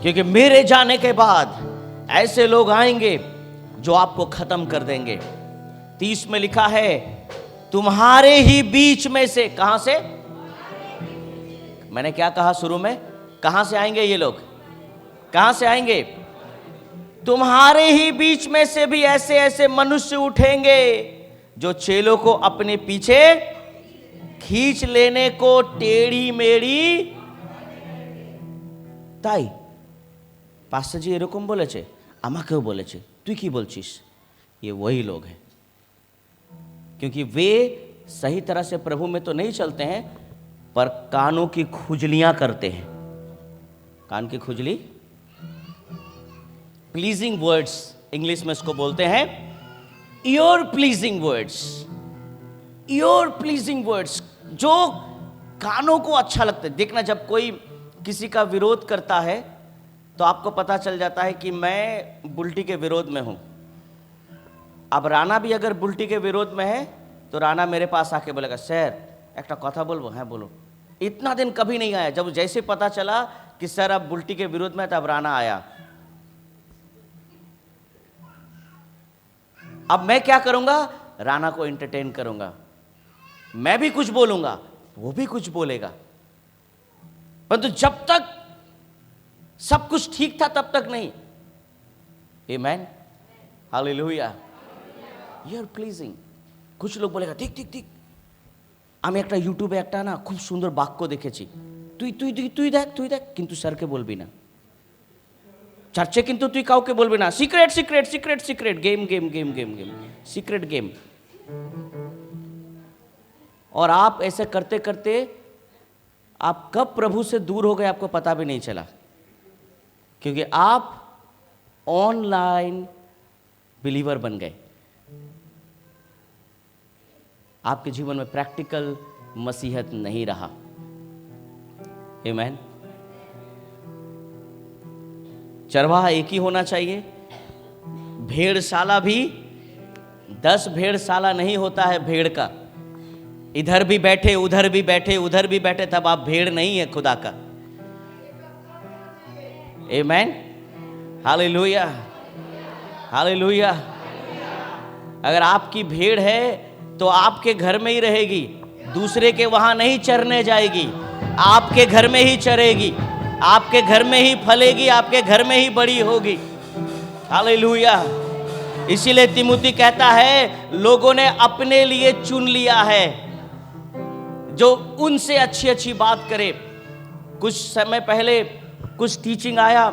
क्योंकि मेरे जाने के बाद ऐसे लोग आएंगे जो आपको खत्म कर देंगे। 30 में लिखा है, तुम्हारे ही बीच में से, कहां से? मैंने क्या कहा शुरू में? कहां से आएंगे ये लोग? कहां से आएंगे? तुम्हारे ही बीच में से भी ऐसे ऐसे मनुष्य उठेंगे जो चेलों को अपने पीछे खींच लेने को टेढ़ी मेढ़ी ताई पास्टर जी এরকম বলেছে, আমাকেও বলেছে, তুই কি বলছিস? ये वही लोग हैं, क्योंकि वे सही तरह से प्रभु में तो नहीं चलते हैं, पर कानों की खुजलियां करते हैं। कान की खुजली, प्लीजिंग वर्ड्स इंग्लिश में इसको बोलते हैं, year pleasing words. Year pleasing words जो कानों को अच्छा लगता है। देखना, जब कोई किसी का विरोध करता है तो आपको पता चल जाता है कि मैं बुल्टी के विरोध में हूं। अब राणा भी अगर बुल्टी के विरोध में है तो राणा मेरे पास आके बोलेगा, सर एक कथा बोलबो? हाँ बोलो। इतना दिन कभी नहीं आया। जब जैसे पता चला कि सर अब बुल्टी के विरोध में, तब राणा आया। अब मैं क्या करूंगा? राणा को एंटरटेन करूंगा। मैं भी कुछ बोलूंगा, वो भी कुछ बोलेगा, परंतु जब तक सब कुछ ठीक था तब तक नहीं। आमेन, हालेलुया। You are pleasing. कुछ लोग बोलेगा, देख देख देख, আমি একটা ইউটিউবে একটা না খুব সুন্দর বাক্য দেখেছি, তুই তুই তুই তুই দেখ, তুই দেখ, কিন্তু স্যারকে বলবি না। চার্চে কিন্তু তুই কাউকে বলবি না। Secret secret secret secret, game game game game game, secret game. और आप ऐसे करते करते आप कब प्रभु से दूर हो गए आपको पता भी नहीं चला, क्योंकि आप ऑनलाइन बिलीवर बन गए। आपके जीवन में प्रैक्टिकल मसीहत नहीं रहा। आमीन। चरवाहा एक ही होना चाहिए। भेड़शाला भी 10 भेड़शाला नहीं होता है भेड़ का। इधर भी बैठे, उधर भी बैठे, उधर भी बैठे, तब आप भेड़ नहीं है खुदा का। आमीन, हालेलुया, हालेलुया। अगर आपकी भेड़ है तो आपके घर में ही रहेगी, दूसरे के वहां नहीं चरने जाएगी, आपके घर में ही चरेगी, आपके घर में ही फलेगी, आपके घर में ही बड़ी होगी। हालेलुया। इसीलिए तिमुथी कहता है, लोगों ने अपने लिए चुन लिया है जो उनसे अच्छी अच्छी बात करे। कुछ समय पहले कुछ टीचिंग आया,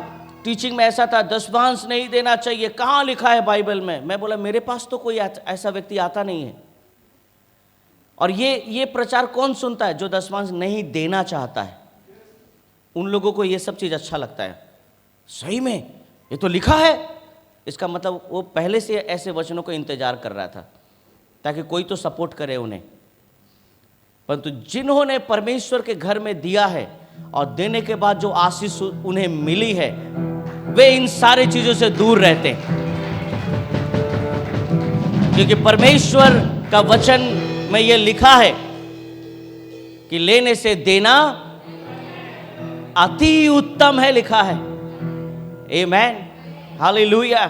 टीचिंग में ऐसा था, दशमांश नहीं देना चाहिए। कहाँ लिखा है बाइबल में? मैं बोला, मेरे पास तो कोई ऐसा व्यक्ति आता नहीं है। और ये प्रचार कौन सुनता है? जो दशमांश नहीं देना चाहता है, उन लोगों को ये सब चीज़ अच्छा लगता है। सही में ये तो लिखा है, इसका मतलब वो पहले से ऐसे वचनों को इंतजार कर रहा था ताकि कोई तो सपोर्ट करे उन्हें। परंतु जिन्होंने परमेश्वर के घर में दिया है और देने के बाद जो आशीष उन्हें मिली है, वे इन सारी चीजों से दूर रहते हैं, क्योंकि परमेश्वर का वचन में यह लिखा है कि लेने से देना अति उत्तम है, लिखा है। आमीन, हालेलुया।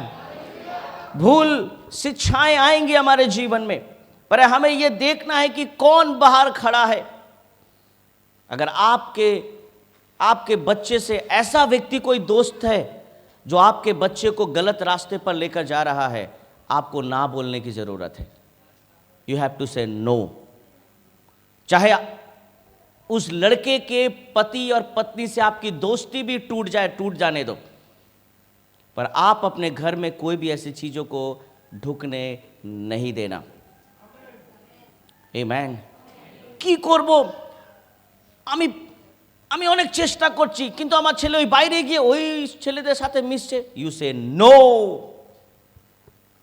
भूल शिक्षाएं आएंगी हमारे जीवन में, पर हमें यह देखना है कि कौन बाहर खड़ा है। अगर आपके बच्चे से ऐसा व्यक्ति कोई दोस्त है जो आपके बच्चे को गलत रास्ते पर लेकर जा रहा है, आपको ना बोलने की जरूरत है। यू हैव टू से नो। चाहे उस लड़के के पति और पत्नी से आपकी दोस्ती भी टूट जाए, टूट जाने दो, पर आप अपने घर में कोई भी ऐसी चीजों को ढुकने नहीं देना। आमीन। की করব? আমি অনেক চেষ্টা করছি কিন্তু আমার ছেলে ওই বাইরে গিয়ে ওই ছেলেদের সাথে মিশছে। यू से नो,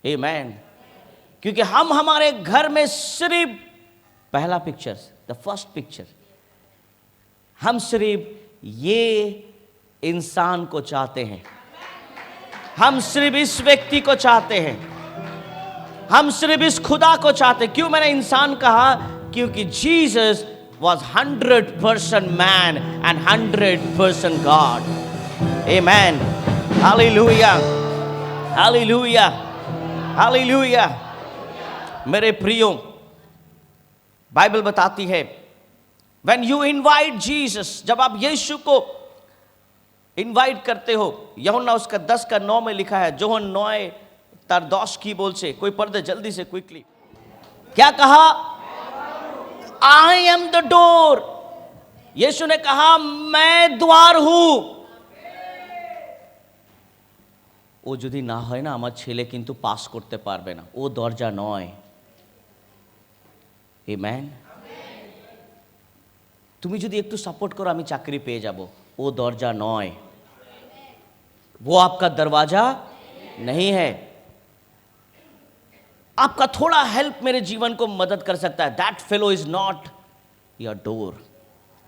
आमेन। क्योंकि हम हमारे घर में सिर्फ पहला पिक्चर, द फर्स्ट पिक्चर, हम सिर्फ ये इंसान को चाहते हैं, हम सिर्फ इस व्यक्ति को चाहते हैं, हम सिर्फ इस खुदा को चाहते हैं। क्यों मैंने इंसान कहा? क्योंकि Jesus was 100% man and 100% God. Amen. Hallelujah. Hallelujah. Hallelujah. मेरे प्रियो, बाइबल बताती है when you invite Jesus, जब आप यीशु को इनवाइट करते हो, यूहन्ना उसका 10:9 में लिखा है, जोहन 9:10 की बोल से, कोई पढ़ दे जल्दी से क्विकली। क्या कहा? I am the door. यीशु ने कहा मैं द्वार हूं। ও যদি না হয় না আমার ছেলে কিন্তু পাস করতে পারবে না, ও দরজা নয়। আমেন। তুমি যদি একটু সাপোর্ট করো আমি চাকরি পেয়ে যাব, ও দরজা নয়, वो आपका दरवाजा नहीं है। आपका थोड़ा हेल्प मेरे जीवन को मदद कर सकता है, that fellow is not your door.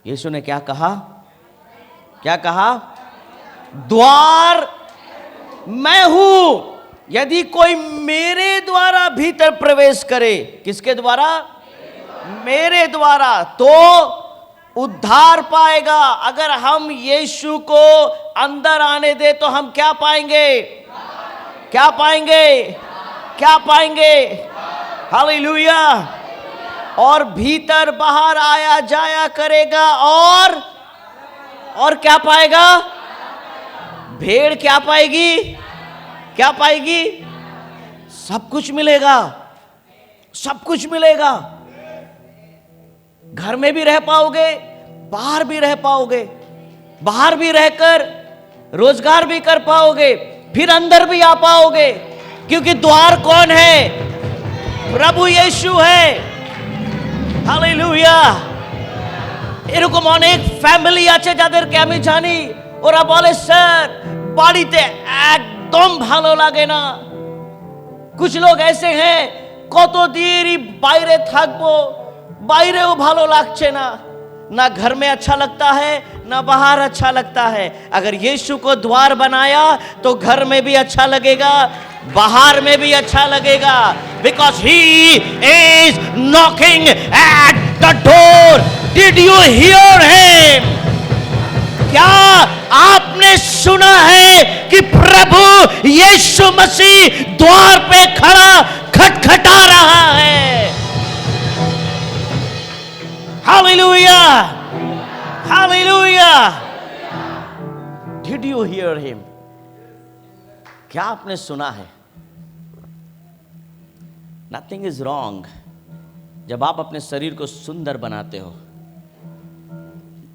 यीशु ने क्या कहा? क्या कहा? द्वार मैं हूं, यदि कोई मेरे द्वारा भीतर प्रवेश करे, किसके द्वारा? मेरे द्वारा, तो उद्धार पाएगा। अगर हम यीशु को अंदर आने दे तो हम क्या पाएंगे? क्या पाएंगे? क्या पाएंगे? हालेलुया। और भीतर बाहर आया जाया करेगा और क्या पाएगा? भेड़ क्या पाएगी? क्या पाएगी? सब कुछ मिलेगा, सब कुछ मिलेगा। घर में भी रह पाओगे, बाहर भी रह पाओगे, बाहर भी रहकर रोजगार भी कर पाओगे, फिर अंदर भी आ पाओगे। क्योंकि द्वार कौन है? प्रभु यीशु है। हालेलुया। এরকম অনেক ফ্যামিলি আছে যাদেরকে আমি জানি, ওরা বলে স্যার বাড়িতে একদম ভালো লাগে না। कुछ लोग ऐसे हैं, কতদিনই বাইরে থাকবো, বাইরেও ভালো লাগছে না, ना घर में अच्छा लगता है ना बाहर अच्छा लगता है। अगर यीशु को द्वार बनाया तो घर में भी अच्छा लगेगा, बाहर में भी अच्छा लगेगा। Because he is knocking at the door. Did you hear him? क्या आपने सुना है कि प्रभु यीशु मसीह द्वार पे खड़ा खटखटा रहा है? Hallelujah! Hallelujah! Did you hear him? क्या आपने सुना है? Nothing is wrong. जब आप अपने शरीर को सुंदर बनाते हो,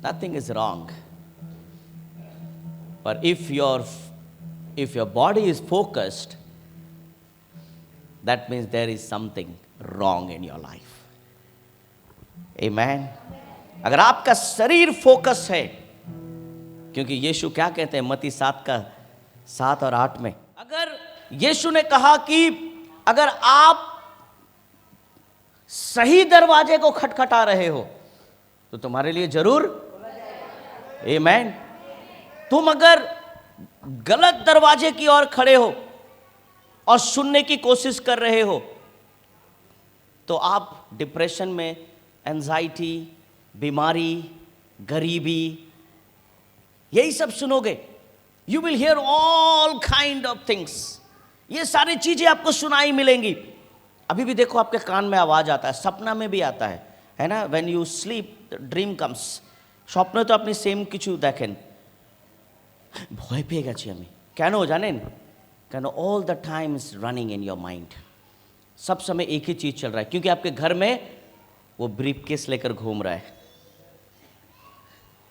nothing is wrong. But if your body is focused, that means there is something wrong in your life. Amen. अगर आपका शरीर फोकस है, क्योंकि यीशु क्या कहते हैं मत्ती 7 और 8 में, अगर यीशु ने कहा कि अगर आप सही दरवाजे को खटखटा रहे हो तो तुम्हारे लिए जरूर, आमेन। तुम अगर गलत दरवाजे की ओर खड़े हो और सुनने की कोशिश कर रहे हो तो आप डिप्रेशन में, एंजाइटी, बीमारी, गरीबी, यही सब सुनोगे। You will hear all kind of things. ये सारी चीजें आपको सुनाई मिलेंगी। अभी भी देखो आपके कान में आवाज आता है, सपना में भी आता है ना? When you sleep dream comes. স্বপ্নে তো আপনি সেম কিছু দেখেন। ভয় পেয়ে গেছি আমি, কেন জানেন? কেন? All the time is running in your mind. सब समय एक ही चीज चल रहा है, क्योंकि आपके घर में वो ब्रीफकेस लेकर घूम रहा है।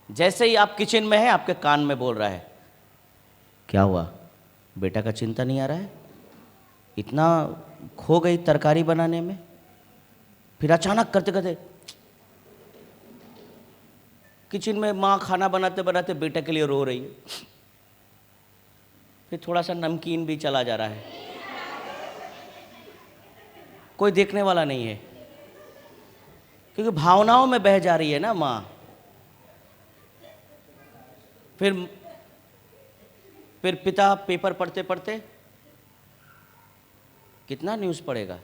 जैसे ही आप किचन में हैं, आपके कान में बोल रहा है, क्या हुआ बेटा का चिंता नहीं आ रहा है? इतना खो गई तरकारी बनाने में। फिर अचानक करते करते किचन में माँ खाना बनाते बनाते बेटे के लिए रो रही है, फिर थोड़ा सा नमकीन भी चला जा रहा है, कोई देखने वाला नहीं है, क्योंकि भावनाओं में बह जा रही है ना माँ। फिर पिता पेपर पढ़ते पढ़ते कितना न्यूज़ पढ़ेगा,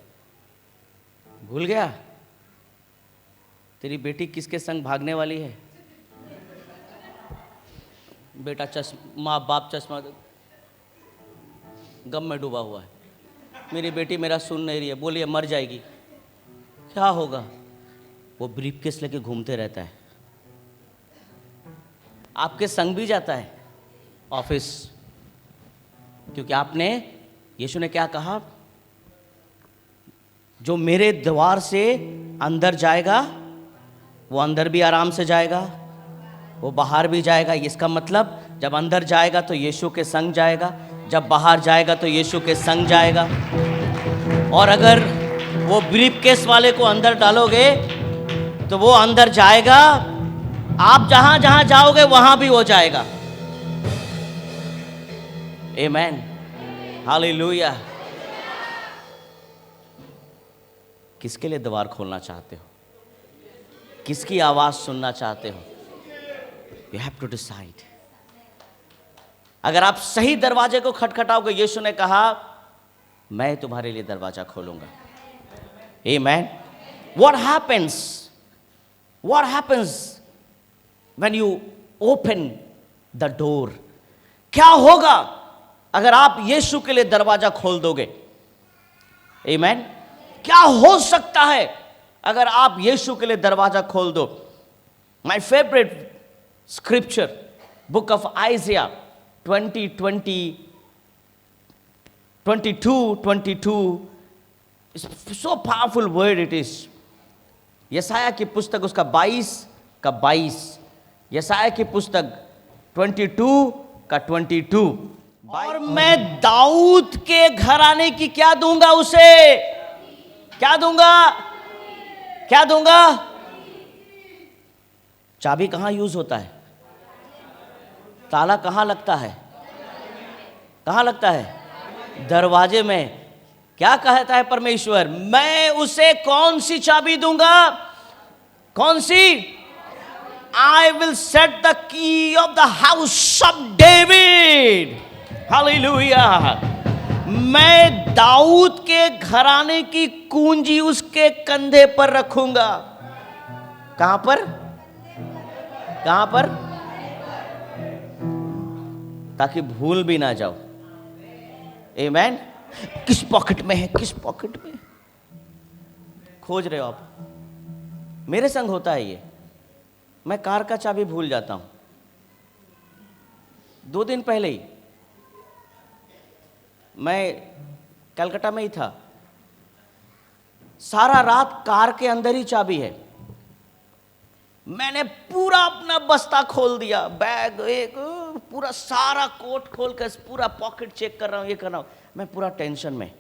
भूल गया तेरी बेटी किसके संग भागने वाली है। बेटा माँ बाप चश्मा गम में डूबा हुआ है, मेरी बेटी मेरा सुन नहीं रही है, बोलिए मर जाएगी, क्या होगा। वो ब्रीफकेस लेके घूमते रहता है, आपके संग भी जाता है ऑफिस, क्योंकि आपने, यीशु ने क्या कहा, जो मेरे द्वार से अंदर जाएगा वो अंदर भी आराम से जाएगा, वो बाहर भी जाएगा। इसका मतलब जब अंदर जाएगा तो यीशु के संग जाएगा, जब बाहर जाएगा तो यीशु के संग जाएगा। और अगर वो ब्रीफकेस वाले को अंदर डालोगे तो वो अंदर जाएगा, आप जहां जहां जाओगे वहां भी वो जाएगा। आमेन, हालेलुया। किसके लिए द्वार खोलना चाहते हो, किसकी आवाज सुनना चाहते हो? You have to decide. अगर आप सही दरवाजे को खटखटाओगे, यीशु ने कहा मैं तुम्हारे लिए दरवाजा खोलूंगा। आमेन। What happens when you open the door? क्या होगा अगर आप यीशु के लिए दरवाजा खोल दोगे? आमेन। क्या हो सकता है अगर आप यीशु के लिए दरवाजा खोल दो? My favourite scripture, book of Isaiah 22 so powerful word it is. यसाया की पुस्तक उसका 22 यसाया की पुस्तक 22 का 22। और मैं दाऊद के घराने की क्या दूंगा उसे? क्या दूंगा? चाबी कहां यूज होता है? ताला कहां लगता है? दरवाजे में। क्या कहता है परमेश्वर? मैं उसे कौन सी चाबी दूंगा? कौन सी? I will set the key of the house of David. Hallelujah. मैं दाऊद के घराने की कुंजी उसके कंधे पर रखूंगा। कहां पर? ताकि भूल भी ना जाओ। आमेन। किस पॉकेट में है? खोज रहे हो आप? मेरे संग होता है ये। मैं कार का चाबी भूल जाता हूं। 2 दिन पहले ही मैं कलकत्ता में ही था, सारा रात कार के अंदर ही चाबी है। मैंने पूरा अपना बस्ता खोल दिया, बैग एक पूरा सारा कोट खोल कर पूरा पॉकेट चेक कर रहा हूं, ये कर रहा हूं। मैं पूरा टेंशन में,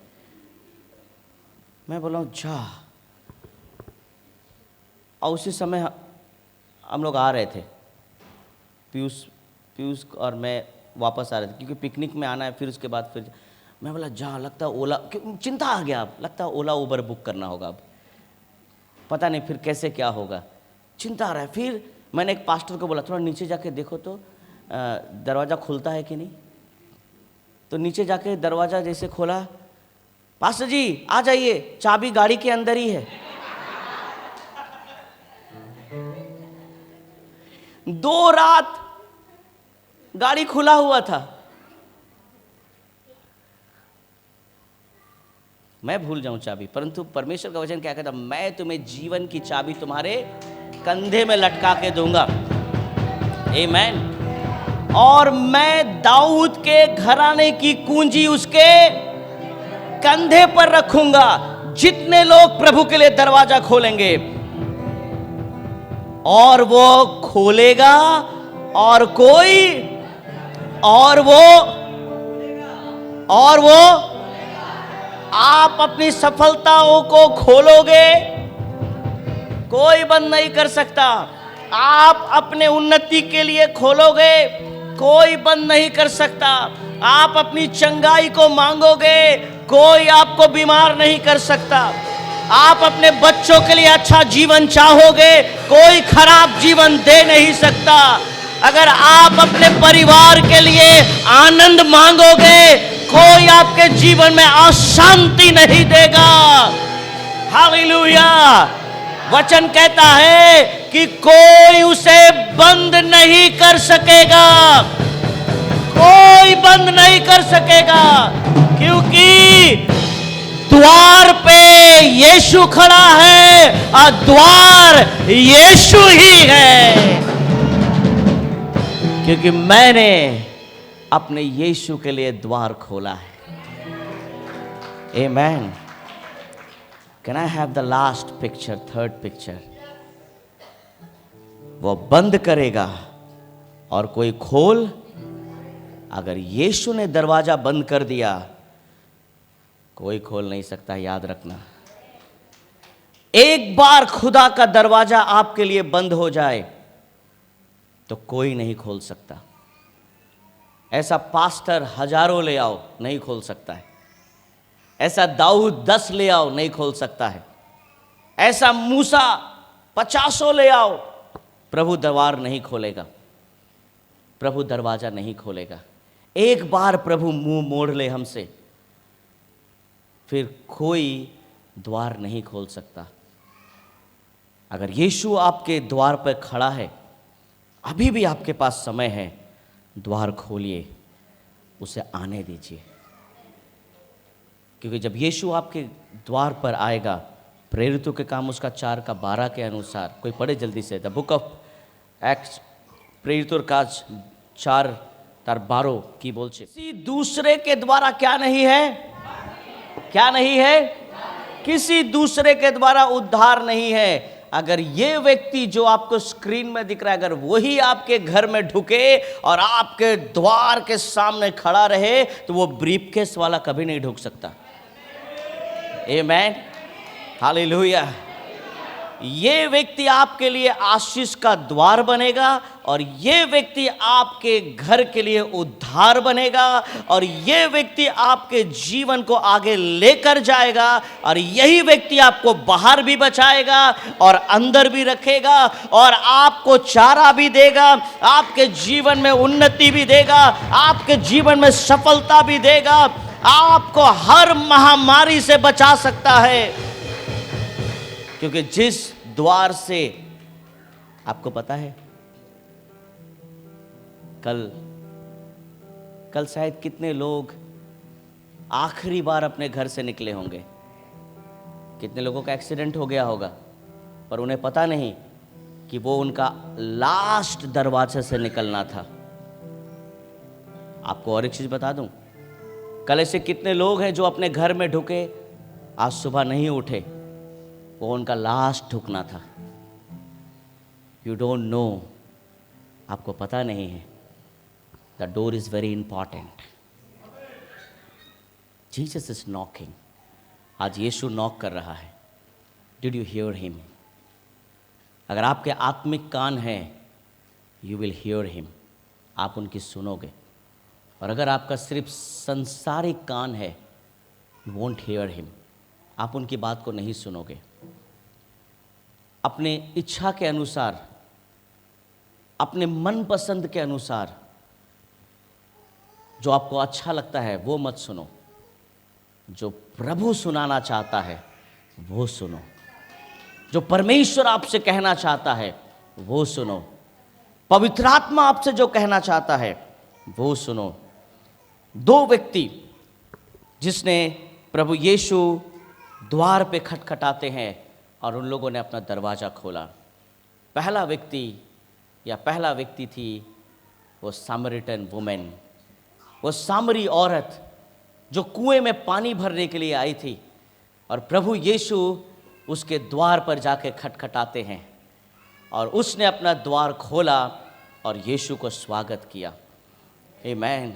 मैं बोला हूं जा। और उसी समय हम लोग आ रहे थे, पीयूष और मैं वापस आ रहे थे, क्योंकि पिकनिक में आना है। फिर उसके बाद फिर मैं बोला जा, लगता है ओला, चिंता आ गया, अब लगता है ओला उबर बुक करना होगा, अब पता नहीं फिर कैसे क्या होगा, चिंता आ रहा है। फिर मैंने एक पास्टर को बोला थोड़ा नीचे जाके देखो तो दरवाज़ा खुलता है कि नहीं। तो नीचे जाके दरवाज़ा जैसे खोला, पास्टर जी आ जाइए, चाबी गाड़ी के अंदर ही है। 2 रात गाड़ी खुला हुआ था, मैं भूल जाऊं चाबी, परंतु परमेश्वर का वचन क्या कहता? मैं तुम्हें जीवन की चाबी तुम्हारे कंधे में लटका के दूंगा। आमेन। और मैं दाऊद के घराने की कुंजी उसके कंधे पर रखूंगा। जितने लोग प्रभु के लिए दरवाजा खोलेंगे, और वो खोलेगा, और वो आप अपनी सफलताओं को खोलोगे, कोई बंद नहीं कर सकता। आप अपने उन्नति के लिए खोलोगे, कोई बंद नहीं कर सकता। आप अपनी चंगाई को मांगोगे, कोई आपको बीमार नहीं कर सकता। आप अपने बच्चों के लिए अच्छा जीवन चाहोगे, कोई खराब जीवन दे नहीं सकता। अगर आप अपने परिवार के लिए आनंद मांगोगे, कोई आपके जीवन में अशांति नहीं देगा। हालेलुया। वचन कहता है कि कोई उसे बंद नहीं कर सकेगा, कोई बंद नहीं कर सकेगा, क्योंकि द्वार पे यीशु खड़ा है और द्वार यीशु ही है। क्योंकि मैंने अपने यीशु के लिए द्वार खोला है। Amen. Can I have the last picture, third picture? वो बंद करेगा और कोई खोल। अगर यीशु ने दरवाजा बंद कर दिया, कोई खोल नहीं सकता, याद रखना। एक बार खुदा का दरवाजा आपके लिए बंद हो जाए तो कोई नहीं खोल सकता। ऐसा पास्टर हजारों ले आओ, नहीं खोल सकता है। ऐसा दाऊद 10 ले आओ, नहीं खोल सकता है। ऐसा मूसा 50 ले आओ, प्रभु दरबार नहीं खोलेगा, प्रभु दरवाजा नहीं खोलेगा। एक बार प्रभु मुंह मोड़ ले हमसे, फिर कोई द्वार नहीं खोल सकता। अगर यीशु आपके द्वार पर खड़ा है, अभी भी आपके पास समय है, द्वार खोलिए, उसे आने दीजिए। क्योंकि जब यीशु आपके द्वार पर आएगा, प्रेरितों के काम उसका 4:12 के अनुसार, कोई पढ़े जल्दी से, द बुक ऑफ एक्ट्स, प्रेरितों का 4:12 की बोल से, किसी दूसरे के द्वारा क्या नहीं है, क्या नहीं है, किसी दूसरे के द्वारा उद्धार नहीं है। अगर ये व्यक्ति जो आपको स्क्रीन में दिख रहा है, अगर वही आपके घर में ढुके और आपके द्वार के सामने खड़ा रहे, तो वो ब्रीफकेस वाला कभी नहीं ढुक सकता। आमेन, हालेलुया। ये व्यक्ति आपके लिए आशीष का द्वार बनेगा और ये व्यक्ति आपके घर के लिए उद्धार बनेगा और ये व्यक्ति आपके जीवन को आगे लेकर जाएगा और यही व्यक्ति आपको बाहर भी बचाएगा और अंदर भी रखेगा और आपको चारा भी देगा, आपके जीवन में उन्नति भी देगा, आपके जीवन में सफलता भी देगा, आपको हर महामारी से बचा सकता है। क्योंकि जिस द्वार से, आपको पता है, कल शायद कितने लोग आखिरी बार अपने घर से निकले होंगे, कितने लोगों का एक्सीडेंट हो गया होगा, पर उन्हें पता नहीं कि वो उनका लास्ट दरवाजे से निकलना था। आपको और एक चीज बता दूं, कल ऐसे कितने लोग हैं जो अपने घर में ढुके, आज सुबह नहीं उठे, वो उनका लास्ट ठुकना था। यू डोंट नो, आपको पता नहीं है। The door is very important. Jesus is knocking. आज यीशु नॉक कर रहा है। Did you hear him? अगर आपके आत्मिक कान हैं, यू विल हियर हिम, आप उनकी सुनोगे। और अगर आपका सिर्फ संसारिक कान है, यू वोंट हियर हिम, आप उनकी बात को नहीं सुनोगे। अपने इच्छा के अनुसार, अपने मनपसंद के अनुसार जो आपको अच्छा लगता है वो मत सुनो, जो प्रभु सुनाना चाहता है वो सुनो, जो परमेश्वर आपसे कहना चाहता है वो सुनो, पवित्र आत्मा आपसे जो कहना चाहता है वो सुनो। 2 व्यक्ति जिसने प्रभु यीशु द्वार पे खटखटाते हैं और उन लोगों ने अपना दरवाज़ा खोला। पहला व्यक्ति थी वो सामरिटन वुमेन, वो सामरी औरत जो कुएं में पानी भरने के लिए आई थी और प्रभु यीशु उसके द्वार पर जाके खटखटाते हैं और उसने अपना द्वार खोला और यीशु को स्वागत किया। आमेन।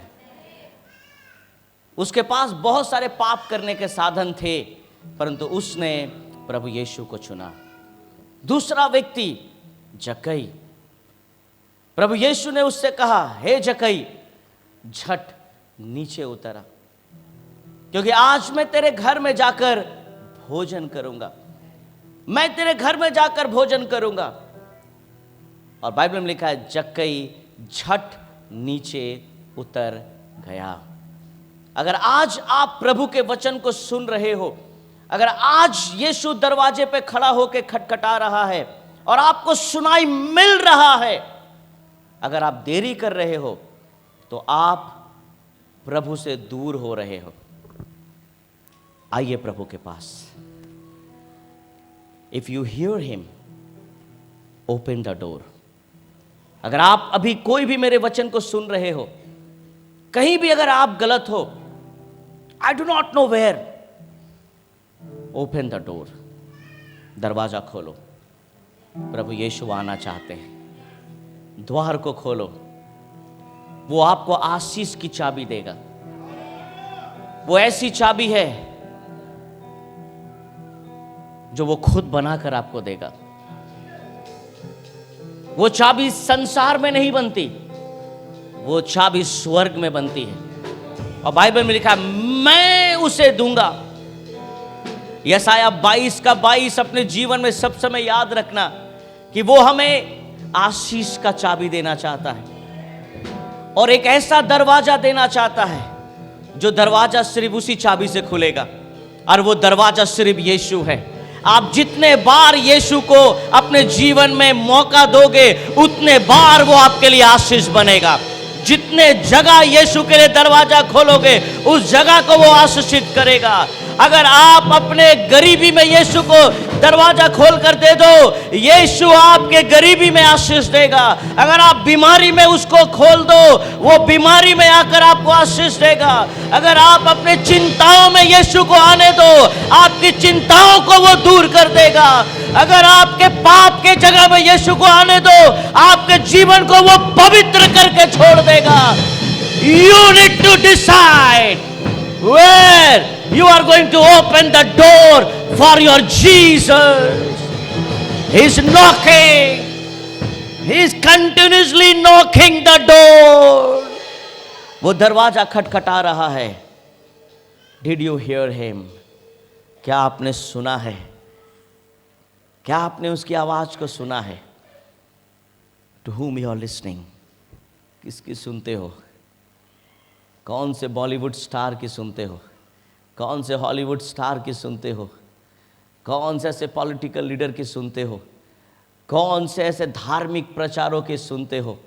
उसके पास बहुत सारे पाप करने के साधन थे, परंतु उसने प्रभु यीशु को चुना। दूसरा व्यक्ति जक्कई, प्रभु यीशु ने उससे कहा, हे जक्कई, झट नीचे उतरा, क्योंकि आज मैं तेरे घर में जाकर भोजन करूंगा, मैं तेरे घर में जाकर भोजन करूंगा। और बाइबल में लिखा है, जक्कई झट नीचे उतर गया। अगर आज आप प्रभु के वचन को सुन रहे हो, अगर आज यीशु दरवाजे पे खड़ा होकर खटखटा रहा है और आपको सुनाई मिल रहा है, अगर आप देरी कर रहे हो तो आप प्रभु से दूर हो रहे हो। आइए प्रभु के पास। If you hear him, open the door. अगर आप अभी कोई भी मेरे वचन को सुन रहे हो, कहीं भी अगर आप गलत हो, I do not know where, open the door. दरवाजा खोलो। प्रभु यीशु आना चाहते हैं। द्वार को खोलो। वो आपको आशीष की चाबी देगा। वो ऐसी चाबी है जो वो खुद बनाकर आपको देगा। वो चाबी संसार में नहीं बनती, वो चाबी स्वर्ग में बनती है। और बाइबल में लिखा है, मैं उसे दूंगा। यशायाह 22 का 22 अपने जीवन में सब समय याद रखना कि वो हमें आशीष का चाबी देना चाहता है और एक ऐसा दरवाजा देना चाहता है जो दरवाजा सिर्फ उसी चाबी से खुलेगा, और वो दरवाजा सिर्फ यीशु है। आप जितने बार यीशु को अपने जीवन में मौका दोगे, उतने बार वो आपके लिए आशीष बनेगा। जितने जगह यीशु के लिए दरवाजा खोलोगे, उस जगह को वो आशीषित करेगा। अगर आप अपने गरीबी में यीशु को दरवाजा खोल कर दे दो, यीशु आपके गरीबी में आशीष देगा। अगर आप बीमारी में उसको खोल दो, वो बीमारी में आकर आपको आशीष देगा। अगर आप अपने चिंताओं में यीशु को आने दो, आपकी चिंताओं को वो दूर कर देगा। अगर आपके पाप के जगह में यीशु को आने दो, आपके जीवन को वो पवित्र करके छोड़ देगा। You need to decide where you are going to open the door for your Jesus. He's knocking. He's continuously knocking the door. वो दरवाजा खटखटा रहा है। Did you hear him? क्या आपने सुना है? क्या आपने उसकी आवाज को सुना है? To whom you are listening? किसकी सुनते हो? कौन से बॉलीवुड स्टार की सुनते हो? कौन से हॉलीवुड स्टार की सुनते हो? कौन से ऐसे पॉलिटिकल लीडर की सुनते हो? कौन से ऐसे धार्मिक प्रचारों की सुनते हो?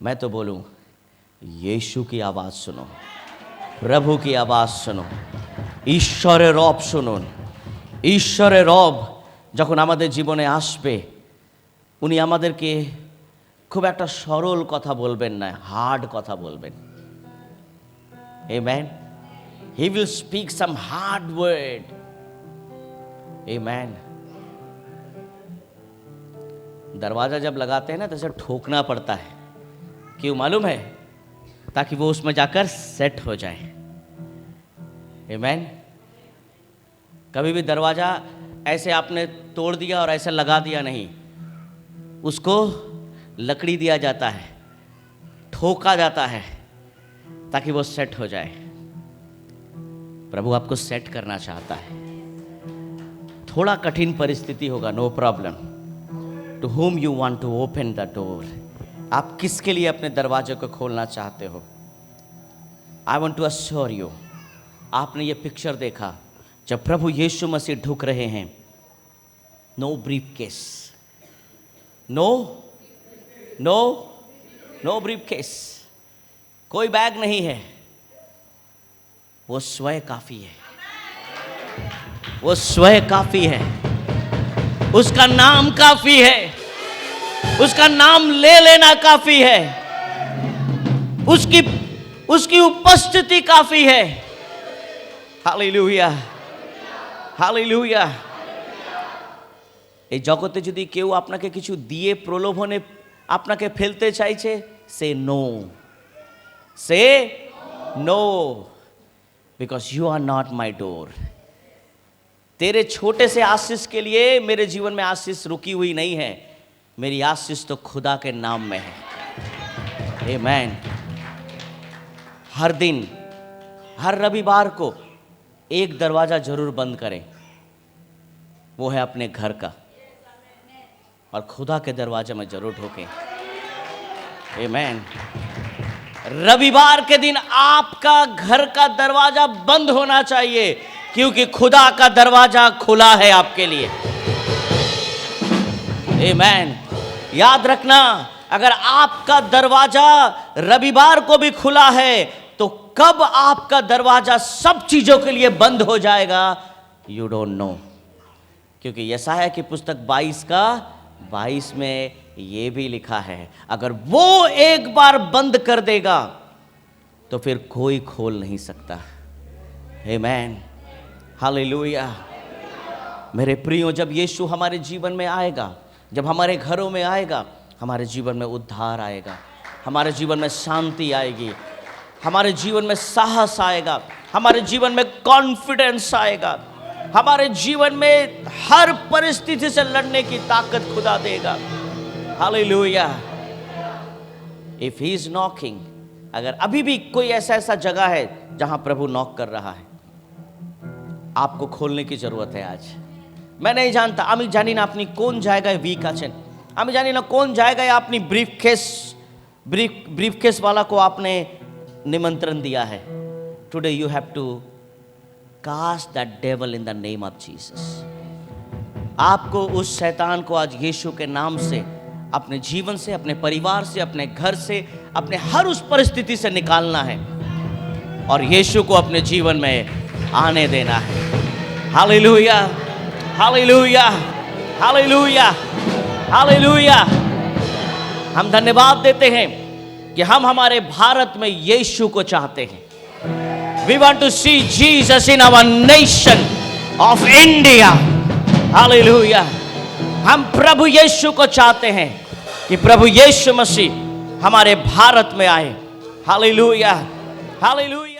मैं तो बोलूं, यीशु की आवाज़ सुनो, प्रभु की आवाज़ सुनो, ঈশ্বরের রব শুনুন। ঈশ্বরের রব যখন আমাদের জীবনে আসবে, উনি আমাদেরকে খুব একটা সরল কথা বলবেন না, হার্ড কথা বলবেন। Amen. He will speak some hard word. Amen. दरवाज़ा जब लगाते हैं ना तो उसे ठोकना पड़ता है, क्यों मालूम है? ताकि वो उसमें जाकर सेट हो जाए। Amen. कभी भी दरवाज़ा ऐसे आपने तोड़ दिया और ऐसे लगा दिया नहीं, उसको लकड़ी दिया जाता है, ठोका जाता है ताकि वो सेट हो जाए। प्रभु आपको सेट करना चाहता है। थोड़ा कठिन परिस्थिति होगा, no problem. To whom you want to open the door? आप किसके लिए अपने दरवाजे को खोलना चाहते हो? I want to assure you, आपने ये पिक्चर देखा जब प्रभु यीशु मसीह ढुक रहे हैं, no briefcase, no briefcase, कोई बैग नहीं है। वो स्वयं काफी है, वो स्वयं काफी है, उसका नाम काफी है, उसका नाम ले लेना काफी है, उसकी उपस्थिति काफी है। Hallelujah, hallelujah. এই জগতে যদি কেউ আপনাকে কিছু দিয়ে প্রলোভনে আপনাকে ফেলতে চাইছে, say no, because you are not my door. तेरे छोटे से आशीष के लिए मेरे जीवन में आशीष रुकी हुई नहीं है। मेरी आशीष तो खुदा के नाम में है। आमीन। हर दिन, हर रविवार को एक दरवाज़ा जरूर बंद करें, वो है अपने घर का, और खुदा के दरवाजे में जरूर ठोकें। आमीन। रविवार के दिन आपका घर का दरवाजा बंद होना चाहिए, क्योंकि खुदा का दरवाजा खुला है आपके लिए। आमीन। याद रखना, अगर आपका दरवाजा रविवार को भी खुला है तो कब आपका दरवाजा सब चीजों के लिए बंद हो जाएगा, यू डोंट नो। क्योंकि यशायाह की पुस्तक 22 में ये भी लिखा है, अगर वो एक बार बंद कर देगा तो फिर कोई खोल नहीं सकता। आमीन। हालेलुया। मेरे प्रियो, जब यीशु हमारे जीवन में आएगा, जब हमारे घरों में आएगा, हमारे जीवन में उद्धार आएगा, हमारे जीवन में शांति आएगी, हमारे जीवन में साहस आएगा, हमारे जीवन में कॉन्फिडेंस आएगा, हमारे जीवन में हर परिस्थिति से लड़ने की ताकत खुदा देगा। Hallelujah. If he is knocking, अगर अभी भी कोई ऐसा जगह है जहां प्रभु नॉक कर रहा है, आपको खोलने की जरूरत है आज। मैं नहीं जानता, আমি জানি না আপনি কোন জায়গায় वीक আছেন, আমি জানি না কোন জায়গায় আপনি ब्रीफकेस वाला को आपने निमंत्रण दिया है। Today you have to cast that devil in the name of Jesus. आपको उस शैतान को आज यीशु के नाम से, अपने जीवन से, अपने परिवार से, अपने घर से, अपने हर उस परिस्थिति से निकालना है और यीशु को अपने जीवन में आने देना है। Hallelujah, hallelujah, hallelujah, hallelujah. हम धन्यवाद देते हैं कि हम हमारे भारत में यीशु को चाहते हैं। We want to see Jesus in our nation of India. Hallelujah. हम प्रभु यीशु को चाहते हैं कि प्रभु यीशु मसीह हमारे भारत में आए। Hallelujah, hallelujah.